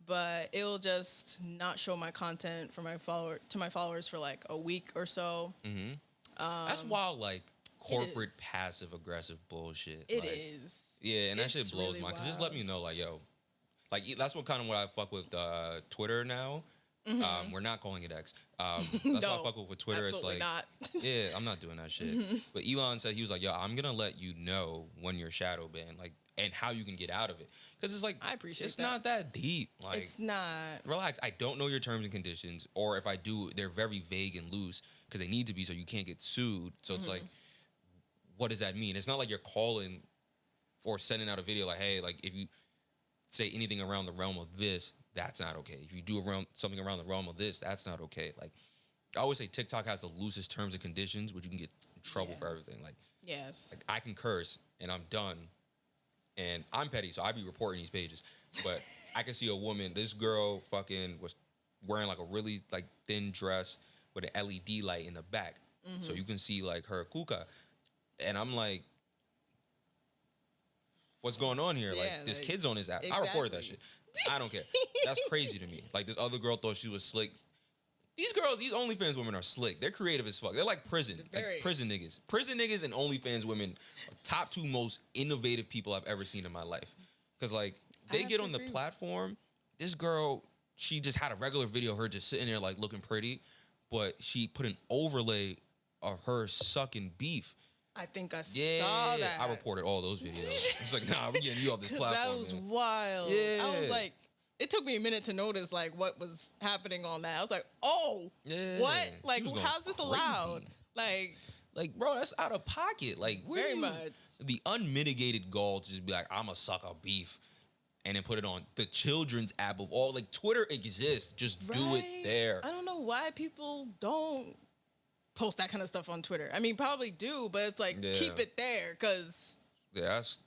But it'll just not show my content for my followers for, like, a week or so. That's wild, like, corporate passive aggressive bullshit. It is. Yeah, and that shit blows my. Because just let me know, like, yo, Like that's what I fuck with Twitter now. We're not calling it X. That's what I fuck with Twitter. It's like, not. yeah, I'm not doing that shit. But Elon said, he was like, yo, I'm gonna let you know when you're shadow banned, like, and how you can get out of it. Because it's like, I appreciate it's that. not that deep. Like, It's not. relax. I don't know your terms and conditions, or if I do, they're very vague and loose because they need to be so you can't get sued. So it's like, what does that mean? It's not like you're calling or sending out a video like, hey, like if you say anything around the realm of this, that's not okay. If you do something around the realm of this, that's not okay. Like I always say, TikTok has the loosest terms and conditions, but you can get in trouble for everything. Like, yes, like I can curse and I'm done, and I'm petty, so I be reporting these pages. But I can see a woman. This girl fucking was wearing like a really like thin dress with an LED light in the back, so you can see like her kuka, and I'm like, what's going on here? Yeah, like, there's like, kids on his app. exactly. I reported that shit. I don't care. That's crazy to me. Like, this other girl thought she was slick. These OnlyFans women are slick. They're creative as fuck. They're like prison. Like prison niggas. Prison niggas and OnlyFans women are top 2 most innovative people I've ever seen in my life. Because, like, they get on the platform. This girl, she just had a regular video of her just sitting there, like, looking pretty. But she put an overlay of her sucking beef. I think I saw that. I reported all those videos. It's like, nah, we're getting you off this platform. That was wild. Yeah. I was like, it took me a minute to notice like what was happening on that. I was like, oh, what? Like, how's this allowed? Like, bro, that's out of pocket. Like, very much. The unmitigated gall to just be like, I'm a sucker beef, and then put it on the children's app of all. Like, Twitter exists. Just do it there. I don't know why people don't post that kind of stuff on Twitter. I mean, probably do, but it's like, keep it there, because that's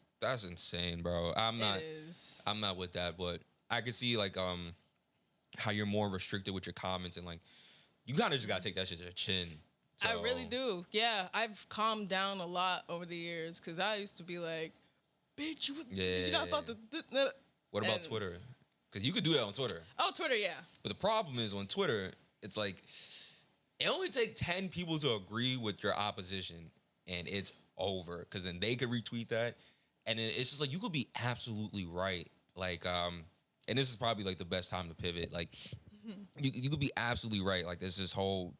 insane, bro. I'm not with that, but I can see like how you're more restricted with your comments, and like you kind of just gotta take that shit to the chin. So. I really do. Yeah, I've calmed down a lot over the years, because I used to be like, bitch, you're not about to. What about Twitter? Because you could do that on Twitter. Oh, Twitter, yeah. But the problem is on Twitter, it's like it only takes 10 people to agree with your opposition, and it's over. Because then they could retweet that, and then it's just like you could be absolutely right. Like, and this is probably like the best time to pivot. Like, you could be absolutely right. Like, this whole,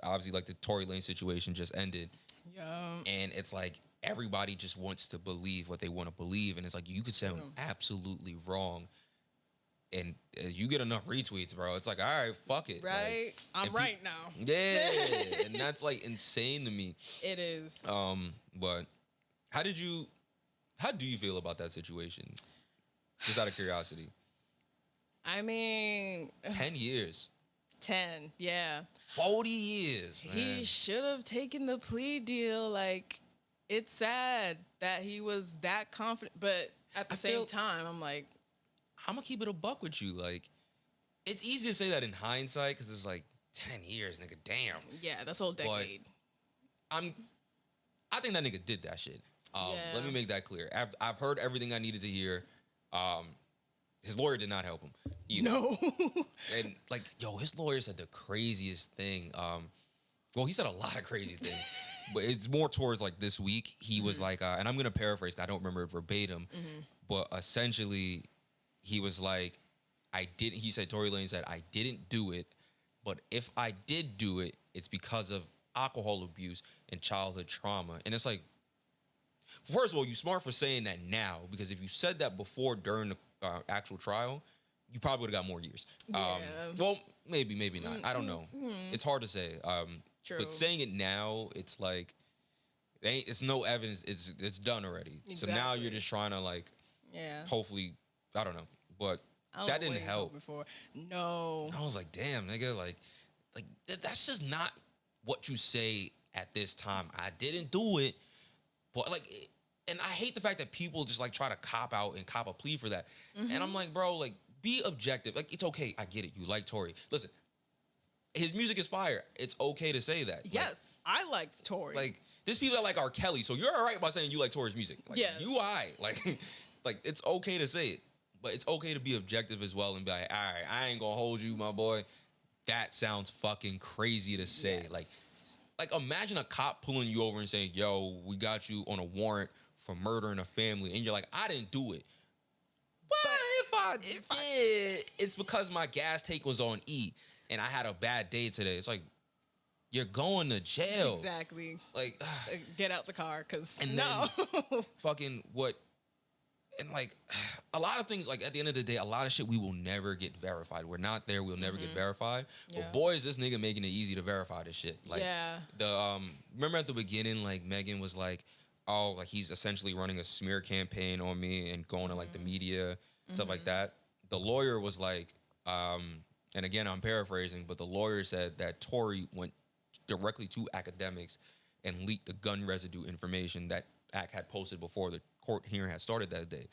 obviously, like the Tory Lanez situation just ended. Yeah. And it's like everybody just wants to believe what they want to believe, and it's like you could sound absolutely wrong. And you get enough retweets, bro. It's like, all right, fuck it. Right. Like, I'm right now. Yeah. And that's like insane to me. It is. But how do you feel about that situation? Just out of curiosity. I mean, 10 years. 10, yeah. 40 years, man. He should have taken the plea deal. Like, it's sad that he was that confident, but at the same time, I'm like, I'm gonna keep it a buck with you. Like, it's easy to say that in hindsight because it's like 10 years, nigga. Damn. Yeah, that's a whole decade. But I think that nigga did that shit. Let me make that clear. I've heard everything I needed to hear. His lawyer did not help him either. No. And like, yo, his lawyer said the craziest thing. Well, he said a lot of crazy things, but it's more towards like this week. He was like, and I'm gonna paraphrase, I don't remember it verbatim, but essentially, he was like, he said, Tory Lanez said, I didn't do it, but if I did do it, it's because of alcohol abuse and childhood trauma. And it's like, first of all, you smart for saying that now, because if you said that before during the actual trial, you probably would have got more years. Well, maybe not. I don't know. It's hard to say. True. But saying it now, it's like, it's no evidence. It's done already. Exactly. So now you're just trying to like, hopefully, I don't know. But that didn't help. Before. No. I was like, damn, nigga, like that's just not what you say at this time. I didn't do it, but like, and I hate the fact that people just like try to cop out and cop a plea for that. And I'm like, bro, like, be objective. Like, it's okay. I get it. You like Tory. Listen, his music is fire. It's okay to say that. Yes, like, I liked Tory. Like, there's people that like R. Kelly, so you're all right by saying you like Tory's music. Like, yes. Like, it's okay to say it. But it's okay to be objective as well and be like, all right, I ain't gonna hold you, my boy. That sounds fucking crazy to say. Yes. Like imagine a cop pulling you over and saying, yo, we got you on a warrant for murdering a family. And you're like, I didn't do it. But if I did, it's because my gas tank was on E and I had a bad day today. It's like, you're going to jail. Exactly. Like, get out the car, because fucking what? And like, a lot of things, like at the end of the day, a lot of shit we will never get verified. We're not there. We'll never get verified. Yeah. But boy, is this nigga making it easy to verify this shit. Like, remember at the beginning, like Megan was like, oh, like he's essentially running a smear campaign on me and going to like the media, stuff like that. The lawyer was like, and again, I'm paraphrasing, but the lawyer said that Tory went directly to academics and leaked the gun residue information that Ack had posted before the court hearing had started that day.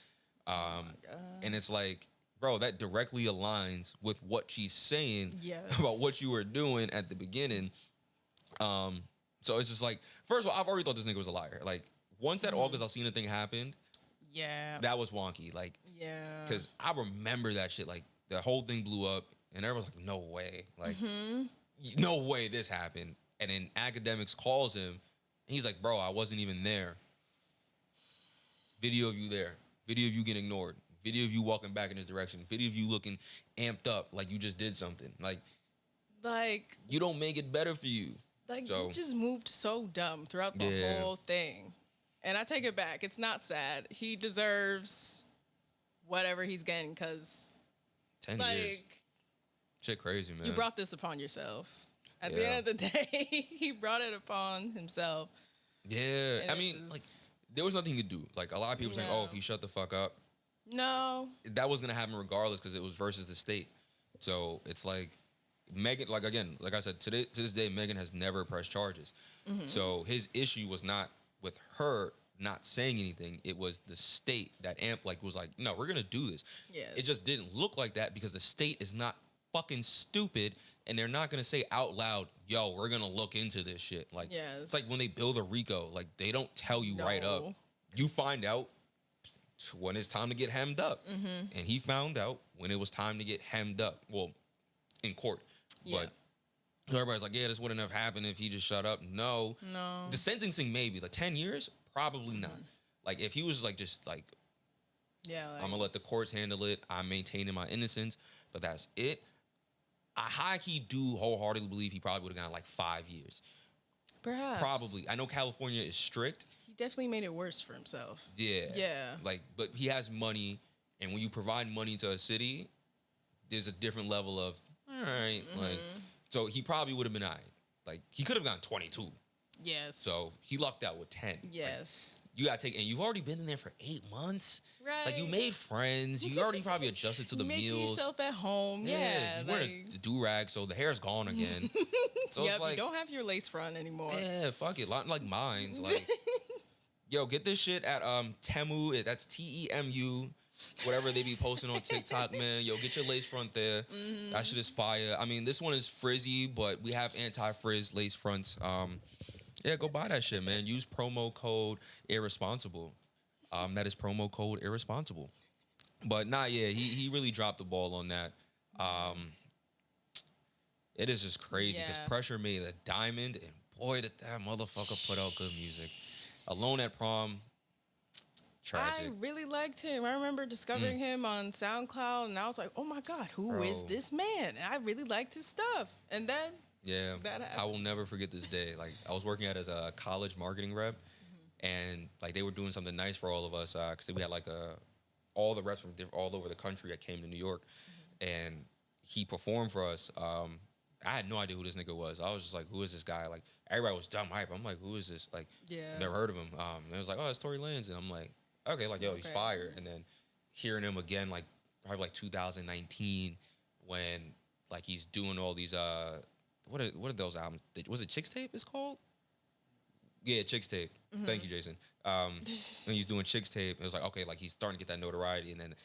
And it's like, bro, that directly aligns with what she's saying about what you were doing at the beginning. So it's just like, first of all, I've already thought this nigga was a liar. Like, once that August Alsina thing happened, that was wonky. Like, because I remember that shit. Like, the whole thing blew up, and everyone's like, no way. Like, no way this happened. And then academics calls him, and he's like, bro, I wasn't even there. Video of you there. Video of you getting ignored. Video of you walking back in this direction. Video of you looking amped up like you just did something. Like you don't make it better for you. Like, you just moved so dumb throughout the whole thing. And I take it back. It's not sad. He deserves whatever he's getting, because 10 years. Shit crazy, man. You brought this upon yourself. At the end of the day, he brought it upon himself. Yeah. I mean, like, there was nothing he could do. Like, a lot of people saying, oh, if he shut the fuck up. No. That was going to happen regardless, because it was versus the state. So it's like, Megan, like, again, like I said, to this day, Megan has never pressed charges. So his issue was not with her not saying anything. It was the state that was like, no, we're going to do this. Yes. It just didn't look like that because the state is not fucking stupid, and they're not going to say out loud, yo, we're going to look into this shit. Like, it's like when they build a RICO, like, they don't tell you right up. You find out when it's time to get hemmed up. And he found out when it was time to get hemmed up. Well, in court. But everybody's like, yeah, this wouldn't have happened if he just shut up. No. The sentencing, maybe. Like, 10 years? Probably not. Like, if he was, like, just, like, I'm going to let the courts handle it. I'm maintaining my innocence. But that's it. I high-key do wholeheartedly believe he probably would have gotten, like, 5 years. Perhaps. Probably. I know California is strict. He definitely made it worse for himself. Yeah. Like, but he has money. And when you provide money to a city, there's a different level of, all right, like, so he probably would have been all right. Like, he could have gotten 22. Yes. So he lucked out with 10. Yes. Like, you gotta take, and you've already been in there for 8 months. Right. Like, you made friends. You already probably adjusted to the Making meals. yourself at home. You wear a do-rag, so the hair's gone again. So it's like, you don't have your lace front anymore. Yeah, fuck it. Like mine's. Like, yo, get this shit at Temu. That's TEMU. Whatever they be posting on TikTok, man. Yo, get your lace front there. That shit is fire. I mean, this one is frizzy, but we have anti-frizz lace fronts. Yeah, go buy that shit, man. Use promo code Irresponsible. That is promo code Irresponsible. But he really dropped the ball on that. It is just crazy because Pressure made a diamond, and boy, did that motherfucker put out good music. Alone at Prom. Tragic. I really liked him. I remember discovering him on SoundCloud, and I was like, "Oh my God, who is this man?" And I really liked his stuff. And then, that happened. I will never forget this day. Like, I was working as a college marketing rep, and like they were doing something nice for all of us because we had like all the reps from all over the country that came to New York, and he performed for us. I had no idea who this nigga was. I was just like, "Who is this guy?" Like, everybody was dumb hype. I'm like, "Who is this?" Like, never heard of him. And it was like, "Oh, it's Tory Lanez," and I'm like, okay, like, yo, he's fire. And then hearing him again, like, probably like 2019 when, like, he's doing all these, what are those albums? Was it Chicks Tape it's called? Yeah, Chicks Tape. Thank you, Jason. When he's doing Chicks Tape, it was like, okay, like, he's starting to get that notoriety. And then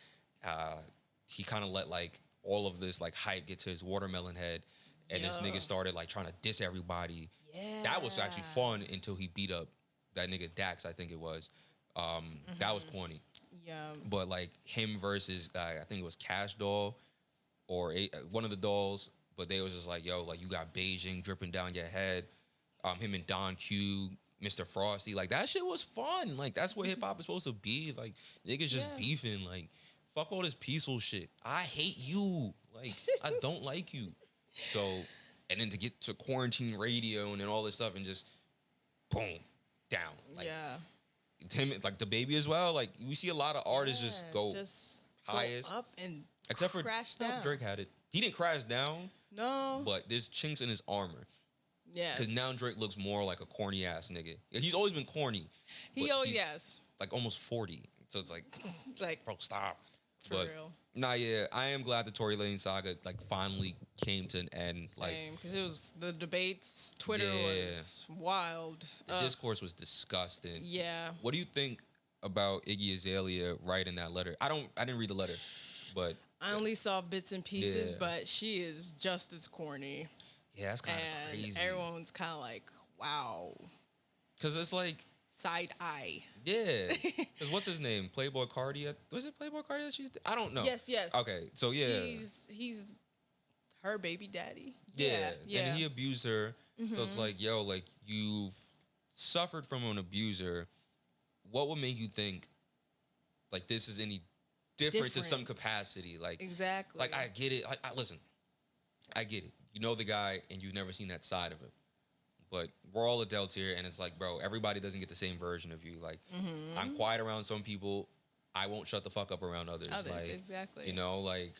he kind of let, like, all of this, like, hype get to his watermelon head. And this nigga started, like, trying to diss everybody. Yeah. That was actually fun until he beat up that nigga Dax, I think it was. That was corny. Yeah. But like him versus I think it was Cash Doll or one of the dolls, but they was just like, yo, like you got Beijing dripping down your head. Him and Don Q, Mr. Frosty, like that shit was fun. Like that's what hip hop is supposed to be. Like niggas just beefing. Like fuck all this peaceful shit. I hate you. Like, I don't like you. So, and then to get to quarantine radio and then all this stuff and just boom, down. Like, Tim, like the baby as well. Like, we see a lot of artists just go highest. Go up and except for crash down. Drake had it. He didn't crash down. No. But there's chinks in his armor. Yes. Because now Drake looks more like a corny ass nigga. He's always been corny. He always, yes. Like almost 40. So it's like, bro, stop. For real. Nah, yeah, I am glad the Tory Lanez saga like finally came to an end. Same, because it was the debates. Twitter was wild. The discourse was disgusting. Yeah. What do you think about Iggy Azalea writing that letter? I didn't read the letter, but I only saw bits and pieces. But she is just as corny. Yeah, that's kind of crazy. Everyone's kind of like, wow. Because it's like side eye. Yeah. Because what's his name? Playboy Cardi. Was it Playboy Cardi that she's? I don't know. Yes. Okay, so yeah. He's her baby daddy. Yeah. And he abused her. Mm-hmm. So it's like, yo, like you've suffered from an abuser. What would make you think like this is any different to some capacity? Like exactly. Like I get it. Listen, I get it. You know the guy, and you've never seen that side of him. But we're all adults here, and it's like, bro, everybody doesn't get the same version of you. Like, I'm quiet around some people. I won't shut the fuck up around others. Like, exactly. You know, like,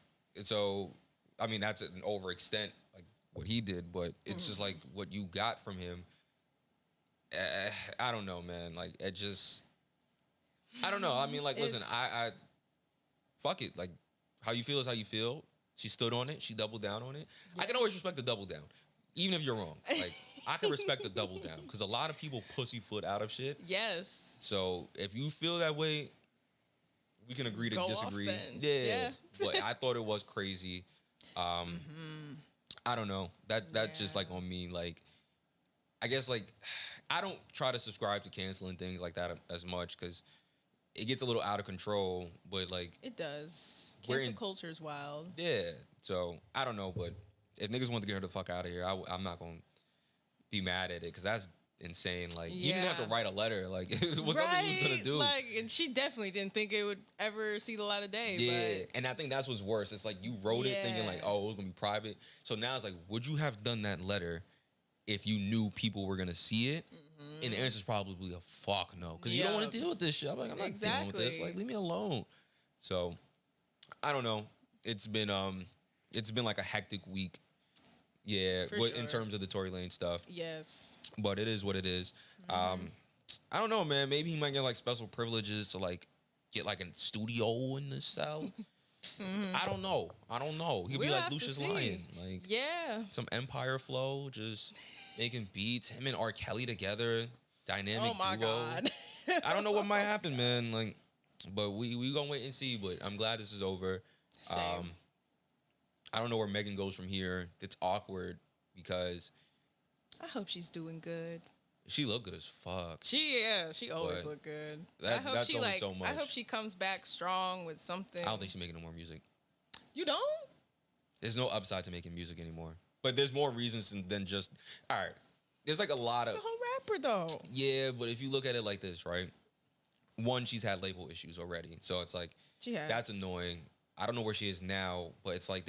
so, I mean, that's an overextent, like, what he did. But it's just, like, what you got from him. I don't know, man. Like, it just, I don't know. I mean, like, listen, I fuck it. Like, how you feel is how you feel. She stood on it. She doubled down on it. Yeah. I can always respect the double down. Even if you're wrong. Like, I can respect the double down. Because a lot of people pussyfoot out of shit. Yes. So, if you feel that way, we can agree to disagree. Off then. Yeah. But I thought it was crazy. I don't know. That's just, like, on me. Like, I guess, like, I don't try to subscribe to canceling things like that as much. Because it gets a little out of control. But, like... It does. Cancel culture is wild. Yeah. So, I don't know. But... if niggas want to get her the fuck out of here, I'm not going to be mad at it because that's insane. Like, you didn't have to write a letter. Like, it was something you was going to do. Like, and she definitely didn't think it would ever see the light of day. Yeah, but and I think that's what's worse. It's like you wrote it thinking like, oh, it was going to be private. So now it's like, would you have done that letter if you knew people were going to see it? And the answer is probably a fuck no because you don't want to deal with this shit. I'm like, I'm not dealing with this. Like, leave me alone. So, I don't know. It's been like a hectic week. Yeah, in terms of the Tory Lanez stuff. Yes. But it is what it is. I don't know, man. Maybe he might get like special privileges to like get like a studio in the cell. I don't know. He'll be like Lucius Lyon. Like some Empire flow, just making beats. Him and R. Kelly together. Dynamic duo. God. I don't know what might happen, man. Like, but we gonna wait and see. But I'm glad this is over. Same. I don't know where Megan goes from here. It's awkward because I hope she's doing good. She look good as fuck. She always look good. That's only so much. I hope she comes back strong with something. I don't think she's making no more music. You don't? There's no upside to making music anymore. But there's more reasons than just all right. There's like a lot of the whole rapper though. Yeah, but if you look at it like this, right? One, she's had label issues already, so it's like that's annoying. I don't know where she is now, but it's like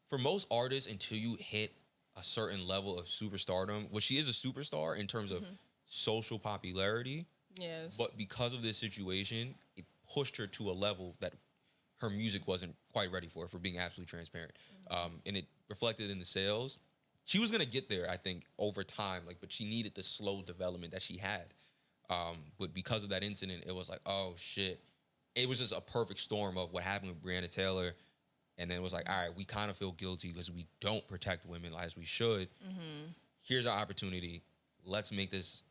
for most artists, until you hit a certain level of superstardom, which she is a superstar in terms of social popularity. Yes. But because of this situation, it pushed her to a level that her music wasn't quite ready for being absolutely transparent. And it reflected in the sales. She was going to get there, I think, over time, but she needed the slow development that she had. But because of that incident, it was like, oh, shit. It was just a perfect storm of what happened with Breonna Taylor. And then it was like, all right, we kind of feel guilty because we don't protect women as we should. Here's our opportunity. Let's make this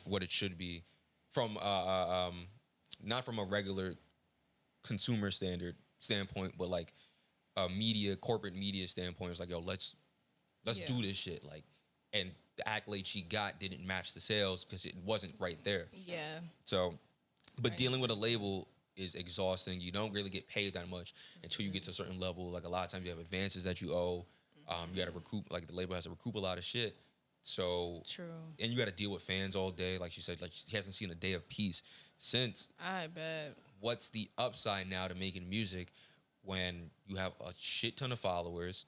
what it should be from not from a regular consumer standpoint, but like a corporate media standpoint. It's like, yo, let's do this shit. Like, and the accolade she got didn't match the sales because it wasn't right there. Yeah. So, but dealing with a label is exhausting. You don't really get paid that much until you get to a certain level. Like a lot of times you have advances that you owe. You got to recoup, like the label has to recoup a lot of shit. So true. And you got to deal with fans all day. Like she said, like she hasn't seen a day of peace since. I bet. what's the upside now to making music when you have a shit ton of followers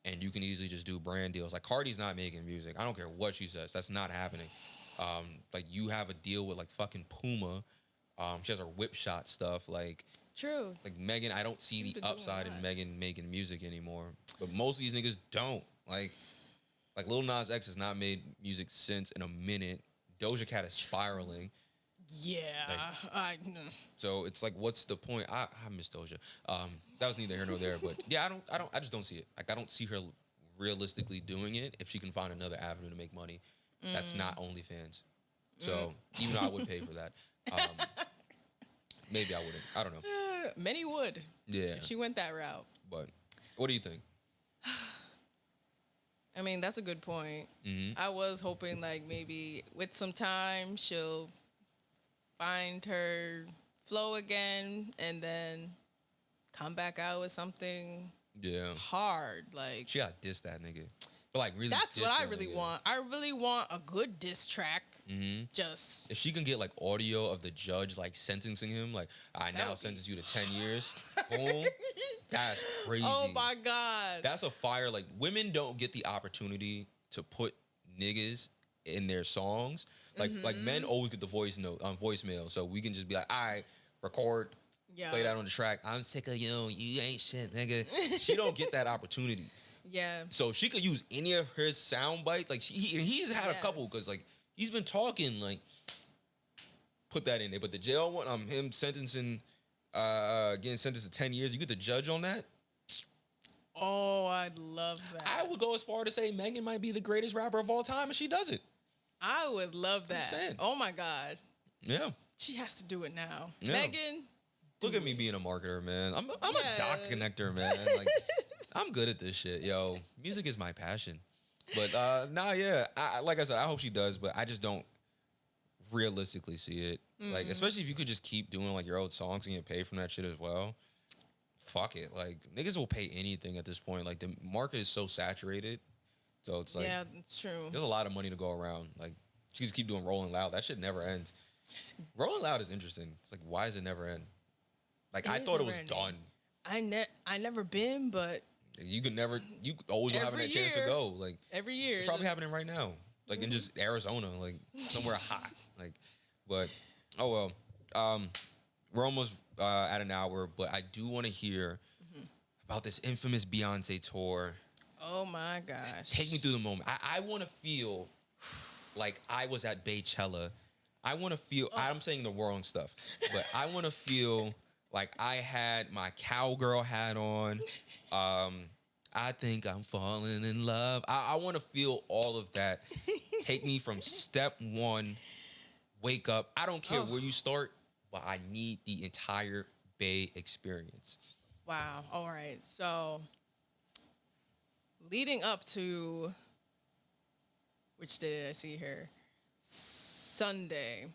and you can easily just do brand deals? Like, Cardi's not making music. I don't care what she says. That's not happening. Like, you have a deal with, like, fucking Puma. She has her whip shot stuff. Like, true. Like, Megan, I don't see the upside in Megan making music anymore. But most of these niggas don't. Like Lil Nas X has not made music since in a minute. Doja Cat is spiraling. Yeah. Like, so it's like, what's the point? I miss Doja. That was neither here nor there. But yeah, I just don't see it. Like, I don't see her realistically doing it if she can find another avenue to make money. That's not OnlyFans. So even though I would pay for that, maybe I wouldn't. I don't know. Many would. Yeah. If she went that route. But what do you think? I mean, that's a good point. Mm-hmm. I was hoping, like, maybe with some time she'll find her flow again and then come back out with something hard. Like, she got diss that nigga. But, like, really, that's what I really want. I really want a good diss track. Mm-hmm. Just if she can get, like, audio of the judge, like, sentencing him, like, I now sentence you to 10 years. Boom. That's crazy. Oh my God. That's a fire. Like, women don't get the opportunity to put niggas in their songs. Like, like men always get the voicemail. So we can just be like, all right, record, play that on the track. I'm sick of you. You ain't shit, nigga. She don't get that opportunity. Yeah. So she could use any of her sound bites. Like, he's had a couple because, like, he's been talking, like, put that in there. But the jail one, him sentencing, getting sentenced to 10 years, you get the judge on that? Oh, I'd love that. I would go as far to say Megan might be the greatest rapper of all time, and she does it. I would love that. Oh, my God. Yeah. She has to do it now. Yeah. Megan. Look at me being a marketer, man. I'm a dot connector, man. Like, I'm good at this shit, yo. Music is my passion. But, like I said, I hope she does, but I just don't realistically see it. Like, especially if you could just keep doing, like, your old songs and get paid from that shit as well. Fuck it. Like, niggas will pay anything at this point. Like, the market is so saturated. So it's like, yeah, it's true. There's a lot of money to go around. Like, she just keep doing Rolling Loud. That shit never ends. Rolling Loud is interesting. It's like, why does it never end? Like, I thought it was done. I never been, but you always will have that chance to go. Like, every year. It's probably happening right now. Like, in just Arizona, like, somewhere hot. Like, but, oh well. We're almost at an hour, but I do want to hear about this infamous Beyonce tour. Oh, my gosh. Take me through the moment. I want to feel like I was at Baychella. I want to feel, I'm saying the wrong stuff, but I want to feel like I had my cowgirl hat on. I think I'm falling in love. I want to feel all of that. Take me from step one, wake up. I don't care where you start, but I need the entire Bay experience. Wow. All right. So, leading up to, which day did I see her? Sunday.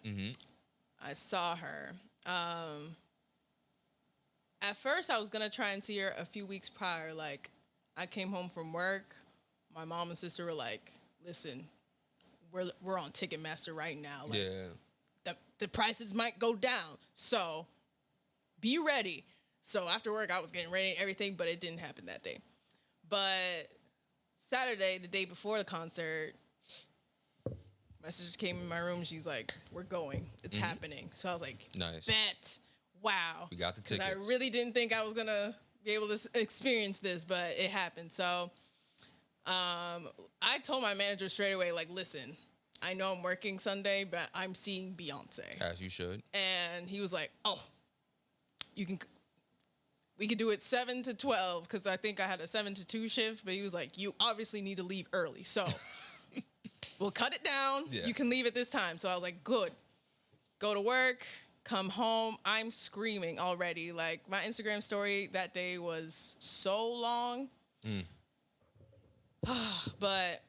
I saw her. At first, I was going to try and see her a few weeks prior. Like, I came home from work. My mom and sister were like, listen, we're on Ticketmaster right now. Like, the prices might go down. So, be ready. So, after work, I was getting ready and everything, but it didn't happen that day. But Saturday, the day before the concert, my sister came in my room. She's like, we're going. It's happening. So, I was like, nice. Bet. Wow. We got the tickets. I really didn't think I was going to be able to experience this, but it happened. So, I told my manager straight away, like, listen, I know I'm working Sunday, but I'm seeing Beyonce. As you should. And he was like, oh, we could do it 7 to 12, because I think I had a 7 to 2 shift, but he was like, you obviously need to leave early. So, we'll cut it down. Yeah. You can leave at this time. So I was like, good. Go to work. Come home, I'm screaming already. Like, my Instagram story that day was so long. But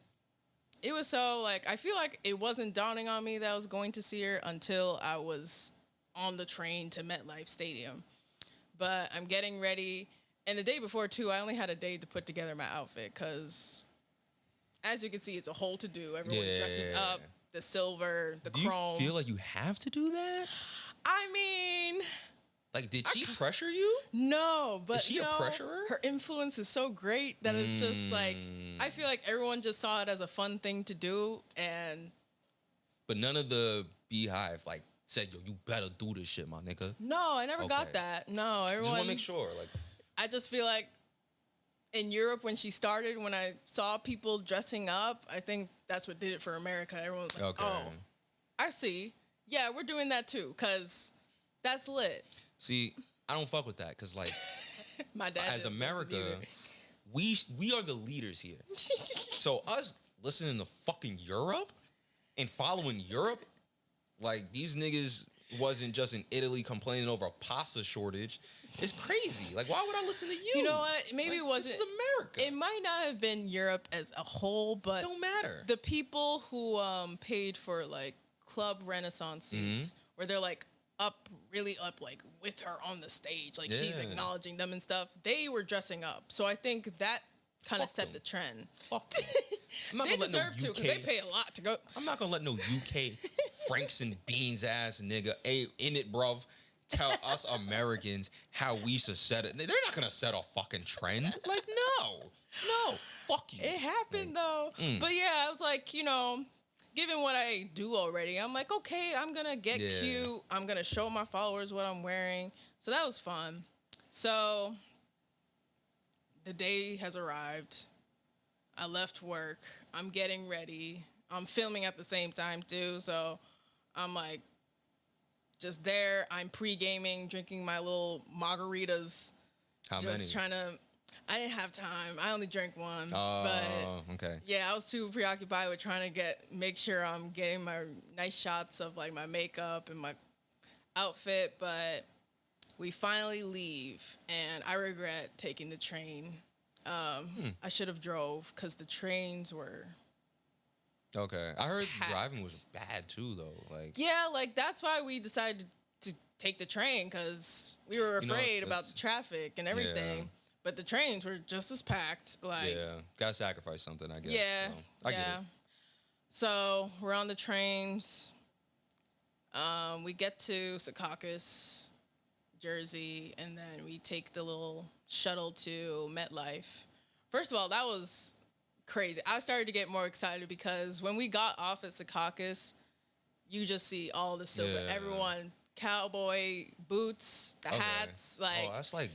it was so, like, I feel like it wasn't dawning on me that I was going to see her until I was on the train to MetLife Stadium. But I'm getting ready. And the day before, too, I only had a day to put together my outfit because, as you can see, it's a whole to-do. Everyone dresses up, the silver, the chrome. Do you feel like you have to do that? I mean, Like, did she pressure you? No, but is she a pressurer? Her influence is so great that it's just like I feel like everyone just saw it as a fun thing to do, and but none of the Beehive like said, "Yo, you better do this shit, my nigga." No, I never got that. No, everyone. Just want to make sure. Like, I just feel like in Europe when she started, when I saw people dressing up, I think that's what did it for America. Everyone was like, "Oh, I see. Yeah, we're doing that too, cause that's lit." See, I don't fuck with that because, like, my dad as America, we are the leaders here. So us listening to fucking Europe and following Europe, like, these niggas wasn't just in Italy complaining over a pasta shortage. It's crazy. Like, why would I listen to you? You know what? Maybe it wasn't. This is America. It might not have been Europe as a whole, but don't matter. The people who paid for like club renaissances, where they're like really up, like with her on the stage, like she's acknowledging them and stuff. They were dressing up, so I think that kind of set the trend. Fuck them. I'm not they gonna deserve let no to because they pay a lot to go. I'm not gonna let no UK Franks and Beans ass nigga in it, bruv. Tell us Americans how we should set it. They're not gonna set a fucking trend. Like, no, fuck you. It happened though. But yeah, I was like, given what I do already, I'm like, okay, I'm gonna get cute. I'm gonna show my followers what I'm wearing. So that was fun. So the day has arrived. I left work. I'm getting ready. I'm filming at the same time too. So I'm like just there. I'm pre-gaming, drinking my little margaritas. How just many? I didn't have time. I only drank one. Oh, but okay. Yeah, I was too preoccupied with trying to make sure I'm getting my nice shots of like my makeup and my outfit. But we finally leave, and I regret taking the train. I should have drove because the trains were. Okay, I heard packed. driving was bad too, though. Like, yeah, like that's why we decided to take the train because we were afraid about the traffic and everything. Yeah. But the trains were just as packed. Like, gotta sacrifice something, I guess. Yeah, I get it. So we're on the trains. We get to Krissykakess, Jersey, and then we take the little shuttle to MetLife. First of all, that was crazy. I started to get more excited because when we got off at Krissykakess, you just see all the silver. Everyone, cowboy boots, the hats. Like, that's like.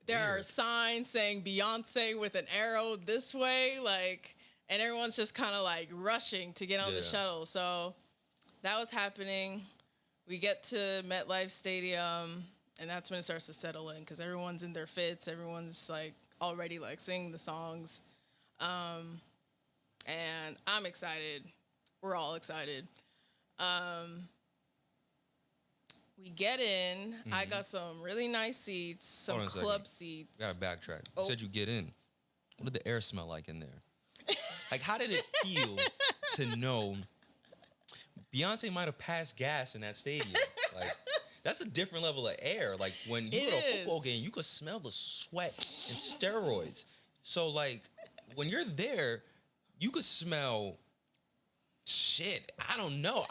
There are signs saying Beyonce with an arrow this way, like, and everyone's just kind of like rushing to get on the shuttle. So that was happening. We get to MetLife Stadium, and that's when it starts to settle in because everyone's in their fits. Everyone's like already like singing the songs, and I'm excited. We're all excited. We get in. I got some really nice seats, some club seats. You gotta backtrack. You said you get in. What did the air smell like in there? Like, how did it feel to know Beyonce might have passed gas in that stadium? Like, that's a different level of air. Like, when you go to a football game, you could smell the sweat and steroids. So, like, when you're there, you could smell shit. I don't know.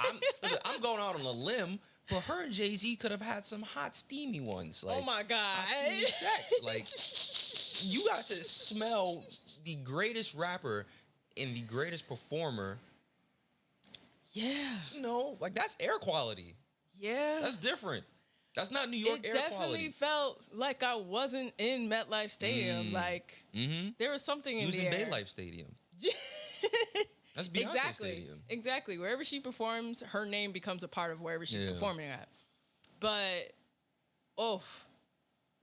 I'm going out on a limb. But her and Jay-Z could have had some hot, steamy ones. Like, oh, my God. Hot, steamy sex. Like, you got to smell the greatest rapper and the greatest performer. Yeah. Like, that's air quality. Yeah. That's different. That's not New York air quality. It definitely felt like I wasn't in MetLife Stadium. Like, there was something in the air. You was in Baylife Stadium. That's Beyonce Stadium. Exactly. Wherever she performs, her name becomes a part of wherever she's performing at. But,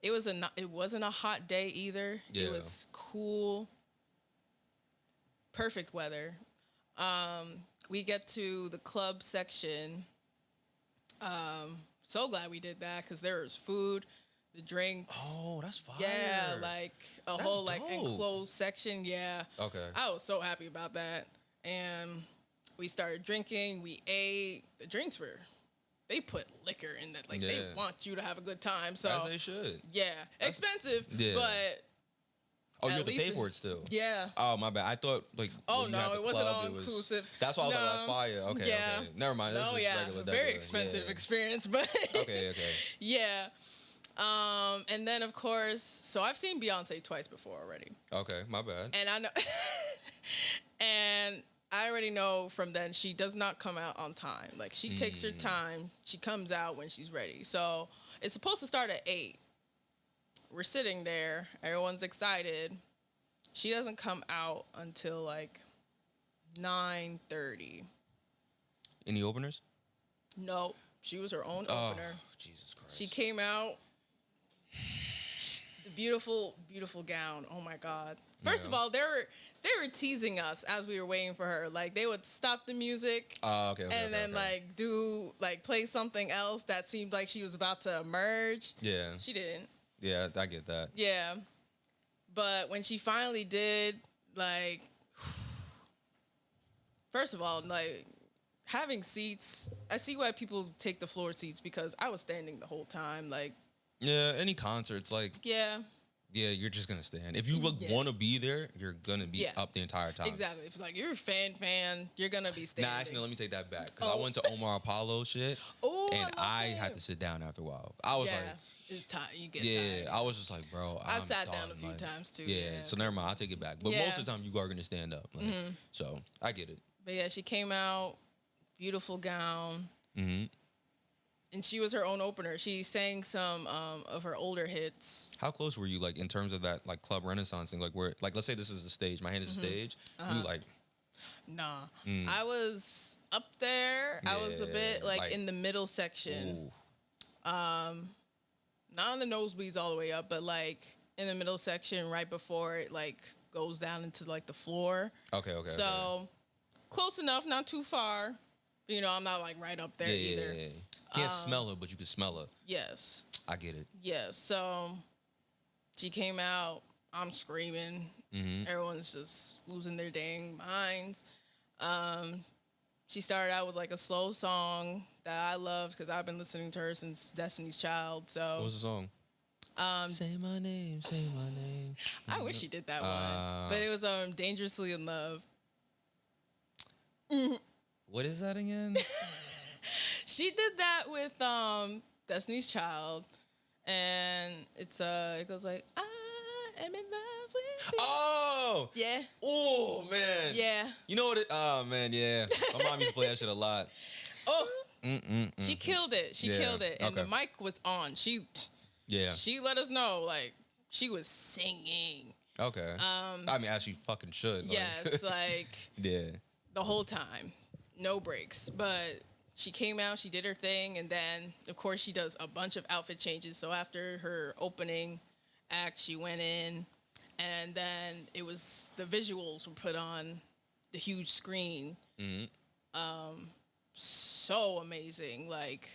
it wasn't a hot day either. Yeah. It was cool. Perfect weather. We get to the club section. So glad we did that because there was food, the drinks. Oh, that's fire. Yeah, like a whole like enclosed section. Yeah. Okay. I was so happy about that. And we started drinking. We ate. The drinks they put liquor in that. Like, they want you to have a good time. So as they should. Yeah. Expensive, but... Oh, you have to pay for it still? Yeah. Oh, my bad. I thought, like... Oh, no, it wasn't all-inclusive. That's why I was like, that's fire. Okay, okay. Never mind. This is regular. Very expensive experience, but... Okay. Yeah. And then of course, so I've seen Beyonce twice before already. Okay, my bad. And I know, and I already know from then she does not come out on time. Like she takes her time. She comes out when she's ready. So it's supposed to start at 8. We're sitting there. Everyone's excited. She doesn't come out until like 9:30. Any openers? No, she was her own opener. Jesus Christ. She came out. The beautiful, beautiful gown. Oh my God. First of all, they were teasing us as we were waiting for her. Like they would stop the music and then like play something else that seemed like she was about to emerge. Yeah. She didn't. Yeah, I get that. Yeah. But when she finally did, like, first of all, like having seats, I see why people take the floor seats because I was standing the whole time. Like, yeah, any concerts, like, yeah, you're just gonna stand. If you want to be there, you're gonna be up the entire time. Exactly. If like you're a fan, you're gonna be standing. Nah, actually, let me take that back because I went to Omar Apollo shit, and I had to sit down after a while. I was like, it's time. You get tired. I was just like, bro, I sat down a few times too. Yeah, so never mind. I'll take it back. But most of the time, you are gonna stand up. Like, so I get it. But yeah, she came out, beautiful gown. Mm-hmm. And she was her own opener. She sang some of her older hits. How close were you, like, in terms of that, like, Club Renaissance thing? Like, where, like, let's say this is the stage. My hand is the stage. You, like... Nah. I was up there. I was a bit, like in the middle section. Not on the nosebleeds all the way up, but, like, in the middle section right before it, like, goes down into, like, the floor. Okay. So, close enough, not too far. You know, I'm not, like, right up there either. Yeah. Can't smell her, but you can smell her. Yes. I get it. Yeah, so she came out. I'm screaming. Everyone's just losing their dang minds. She started out with like a slow song that I loved because I've been listening to her since Destiny's Child. So what was the song? Say my name, say my name. I wish she did that one, but it was Dangerously in Love. What is that again? She did that with Destiny's Child, and it goes like, I am in love with you. Oh! Yeah. Oh, man. Yeah. You know what oh, man, yeah. My mom used to play that shit a lot. Oh. She killed it. She killed it. And the mic was on. She let us know, like, she was singing. Okay. I mean, as she fucking should. Yes, like, yeah. The whole time. No breaks. But... she came out, she did her thing, and then, of course, she does a bunch of outfit changes. So after her opening act, she went in, and then the visuals were put on the huge screen. So amazing. Like,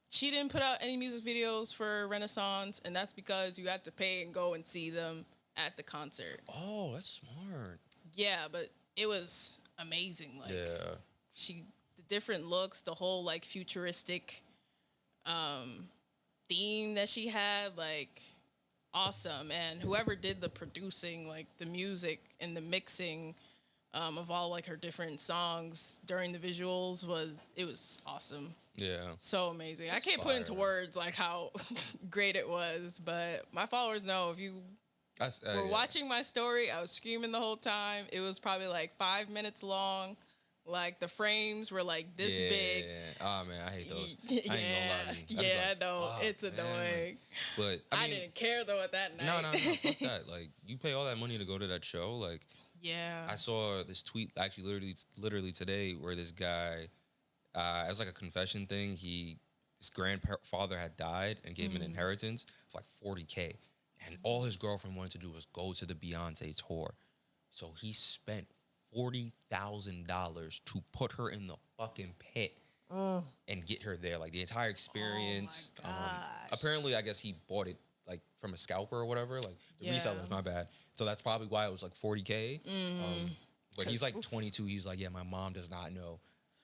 she didn't put out any music videos for Renaissance, and that's because you had to pay and go and see them at the concert. Oh, that's smart. Yeah, but it was amazing. Like, different looks, the whole like futuristic theme that she had, like awesome. And whoever did the producing, like the music and the mixing of all like her different songs during the visuals was awesome. Yeah. So amazing. I can't put into words like how great it was, but my followers know if you were watching my story, I was screaming the whole time. It was probably like 5 minutes long. Like, the frames were, like, this big. Oh, man, I hate those. I ain't gonna lie to you. I know. It's annoying. But, I mean, didn't care, though, at that night. No, fuck that. Like, you pay all that money to go to that show. Like, yeah. I saw this tweet, actually, literally today, where this guy, it was like a confession thing. His grandfather had died and gave him an inheritance of, like, $40K. And all his girlfriend wanted to do was go to the Beyonce tour. So he spent $40,000 to put her in the fucking pit and get her there, like the entire experience. Oh my gosh. Apparently, I guess he bought it like from a scalper or whatever, like the reseller. My bad. So that's probably why it was like $40K. But he's like 22. He's like, yeah, my mom does not know,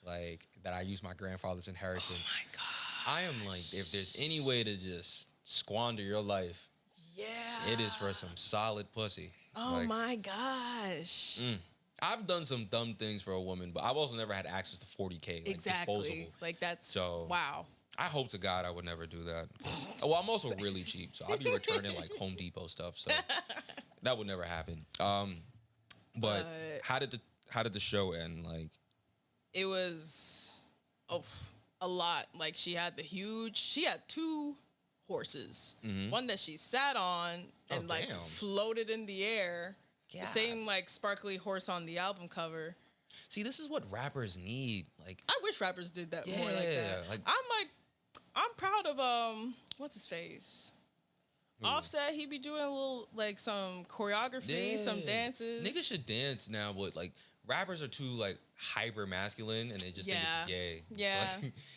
like that I used my grandfather's inheritance. Oh my god. I am like, if there's any way to just squander your life, it is for some solid pussy. Oh like, my gosh. I've done some dumb things for a woman, but I've also never had access to $40K. Like, exactly. Disposable. Like, that's so wow. I hope to God I would never do that. Well, I'm also really cheap, so I'll be returning like Home Depot stuff. So that would never happen. But how did the show end? Like, it was a lot. Like she had two horses. One that she sat on and floated in the air. God. The same like sparkly horse on the album cover. See, this is what rappers need. Like, I wish rappers did that more like that. I'm proud of what's his face? Offset. He be doing a little like some choreography, some dances. Niggas should dance now, but like rappers are too like hyper masculine and they just think it's gay. Yeah.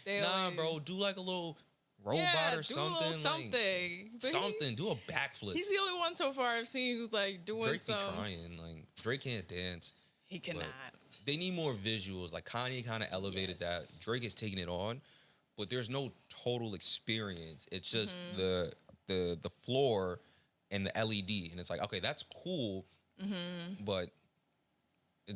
It's like, bro, do like a little robot or something. A little something. Like, something. Do a backflip. He's the only one so far I've seen who's like doing Drake be trying. Like Drake can't dance. He cannot. They need more visuals. Like Kanye kind of elevated that. Drake is taking it on, but there's no total experience. It's just the floor and the LED, and it's like, okay, that's cool, but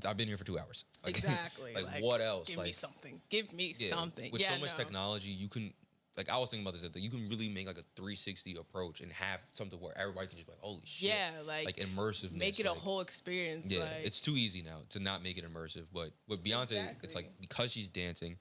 I've been here for 2 hours. Like, exactly. like what else? Give me something. Give me something. With so much technology, you can. Like I was thinking about this, that you can really make like a 360 approach and have something where everybody can just be like, holy shit. Yeah, like immersiveness. Make it a whole experience. Yeah, like, it's too easy now to not make it immersive. But with Beyonce, it's like because she's dancing,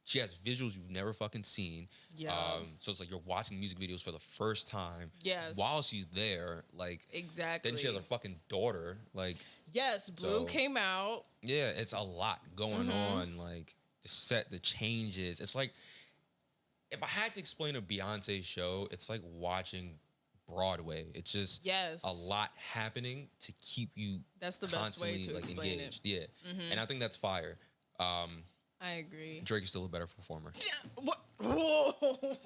she has visuals you've never fucking seen. Yeah. So it's like you're watching music videos for the first time. Yes. While she's there, like exactly. Then she has a fucking daughter. Like yes, Blue came out. Yeah, it's a lot going on. Like the set, the changes. It's like. If I had to explain a Beyonce show, it's like watching Broadway. It's just a lot happening to keep you. That's the best way to explain engaged. It. Yeah, and I think that's fire. I agree. Drake is still a better performer. Yeah. What? Whoa.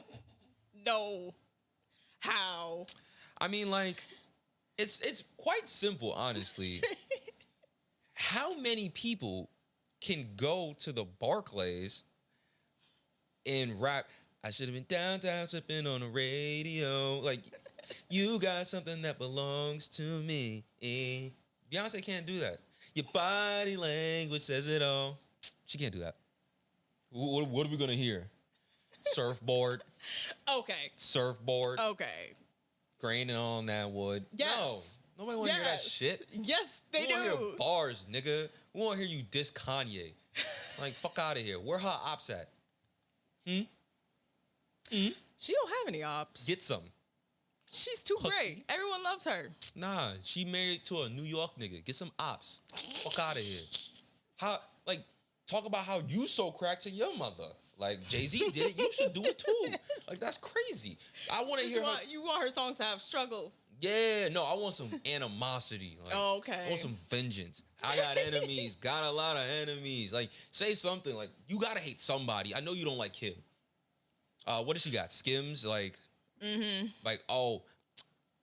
No. How? I mean, like, it's quite simple, honestly. How many people can go to the Barclays and rap? I should have been downtown sipping on the radio. Like, you got something that belongs to me. Beyonce can't do that. Your body language says it all. She can't do that. What are we going to hear? Surfboard. Okay. Surfboard. Okay. Graining on that wood. Yes. No. Nobody want to hear that shit. Yes, they do. We want to hear bars, nigga. We want to hear you diss Kanye. Like, fuck out of here. Where her ops at? She don't have any ops. Get some. She's too great. Everyone loves her. Nah, she married to a New York nigga. Get some ops. Fuck out of here. Talk about how you so cracked to your mother. Like Jay-Z did it, you should do it too. Like that's crazy. I want to hear her. You want her songs to have struggle. Yeah, no, I want some animosity. Like, okay. I want some vengeance. I got enemies. Got a lot of enemies. Like, say something. Like, you gotta hate somebody. I know you don't like Kim. What does she got? Skims? Like, like, oh,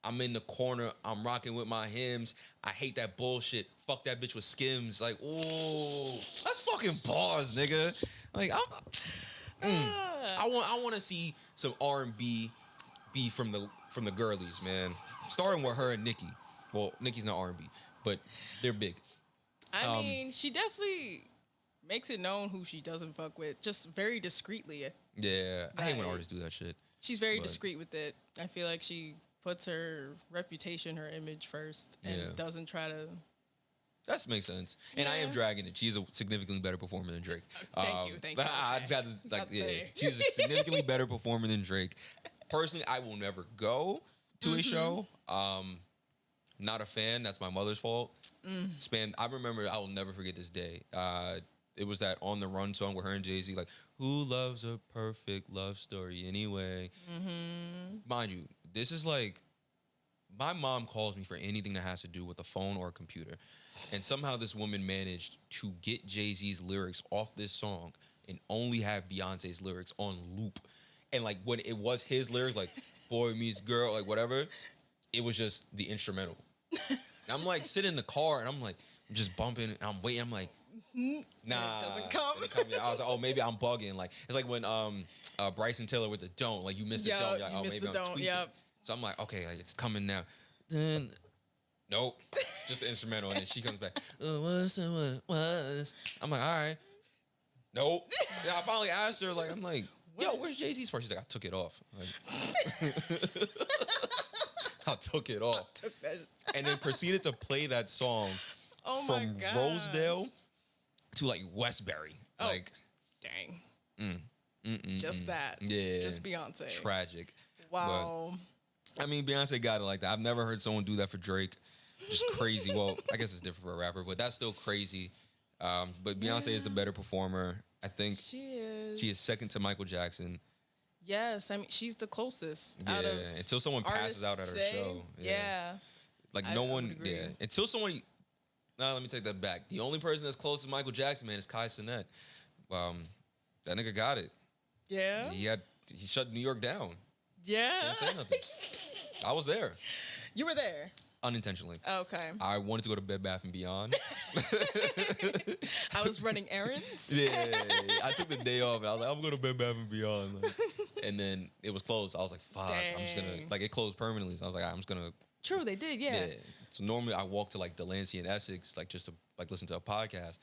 I'm in the corner. I'm rocking with my hymns. I hate that bullshit. Fuck that bitch with Skims. Like, ooh, that's fucking bars, nigga. Like, I want to see some R&B be from the girlies, man. Starting with her and Nicki. Well, Nicki's not R&B, but they're big. I mean, she definitely makes it known who she doesn't fuck with, just very discreetly. Yeah, I hate when artists do that shit. She's very discreet with it. I feel like she puts her reputation, her image first, and doesn't try to. That makes sense. And I am dragging it. She's a significantly better performer than Drake. Thank you. I just got to, she's a significantly better performer than Drake. Personally, I will never go to a show. Not a fan. That's my mother's fault. I remember, I will never forget this day. It was that On the Run song with her and Jay-Z, like, who loves a perfect love story anyway? Mind you, this is like, my mom calls me for anything that has to do with a phone or a computer. And somehow this woman managed to get Jay-Z's lyrics off this song and only have Beyonce's lyrics on loop. And like when it was his lyrics, like boy meets girl, like whatever, it was just the instrumental. And I'm like sitting in the car and I'm just bumping and I'm waiting. I'm like, nah, it doesn't come. Yeah, I was like, oh, maybe I'm bugging. Like it's like when Bryson Tiller with the don't, like you missed the don't. Like, oh, maybe I'm tweaking. Yep. So I'm like, okay, like, it's coming now. Then, nope, just the instrumental, and then she comes back. Oh, what's what it was? I'm like, all right. Nope. Yeah, I finally asked her, like, I'm like, yo, where's Jay-Z's part? She's like, I took it off. Like, I took it off. Took that. And then proceeded to play that song from Rosedale to like Westbury. Oh, like, dang. Just that. Yeah. Just Beyonce. Tragic. Wow. But, I mean, Beyonce got it like that. I've never heard someone do that for Drake. Just crazy. Well, I guess it's different for a rapper, but that's still crazy. But Beyonce is the better performer. I think she is second to Michael Jackson. Yes, I mean she's the closest. Yeah, out of until someone passes out at her show. Yeah. Like no one. Yeah, until someone. No, let me take that back. The only person that's close to Michael Jackson, man, is Kai Cenat. That nigga got it. Yeah. He shut New York down. Yeah. Can't say nothing. I was there. You were there. Unintentionally. Okay. I wanted to go to Bed Bath & Beyond. I was running errands. Yeah. I took the day off and I was like, I'm going to Bed Bath & Beyond. Like, and then it was closed. I was like, fuck. Dang. I'm just going to, like, it closed permanently. So I was like, I'm just going to. True, they did, yeah. So normally I walk to, like, Delancey and Essex, like, just to, like, listen to a podcast.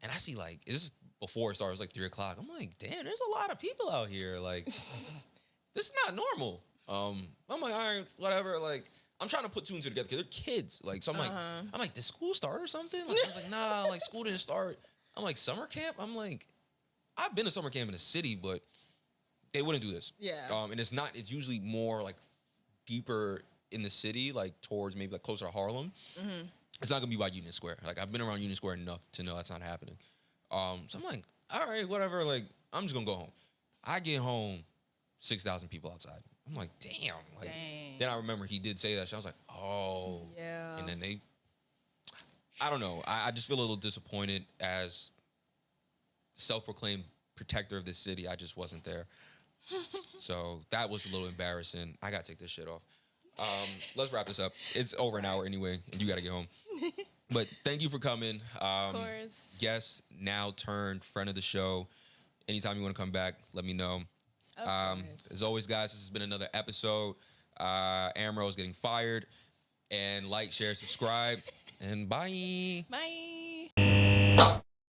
And I see, like, this is before it started. It was like 3 o'clock. I'm like, damn, there's a lot of people out here. Like, this is not normal. I'm like, all right, whatever. Like, I'm trying to put two and two together because they're kids. Like, so I'm like, did school start or something? Like, I was like, nah, like school didn't start. I'm like, summer camp? I'm like, I've been to summer camp in the city, but they wouldn't do this. Yeah. And it's usually more like deeper in the city, like towards maybe like closer to Harlem. Mm-hmm. It's not gonna be by Union Square. Like, I've been around Union Square enough to know that's not happening. So I'm like, all right, whatever. Like, I'm just gonna go home. I get home, 6,000 people outside. I'm like, damn. Like, then I remember he did say that shit. I was like, oh. Yeah. And then I don't know. I just feel a little disappointed as self-proclaimed protector of this city. I just wasn't there. So that was a little embarrassing. I got to take this shit off. Let's wrap this up. It's over an hour anyway, and you got to get home. But thank you for coming. Of course. Guest now turned friend of the show. Anytime you want to come back, let me know. As always, guys, this has been another episode. Amro is getting fired. And like, share, subscribe. And bye. Bye.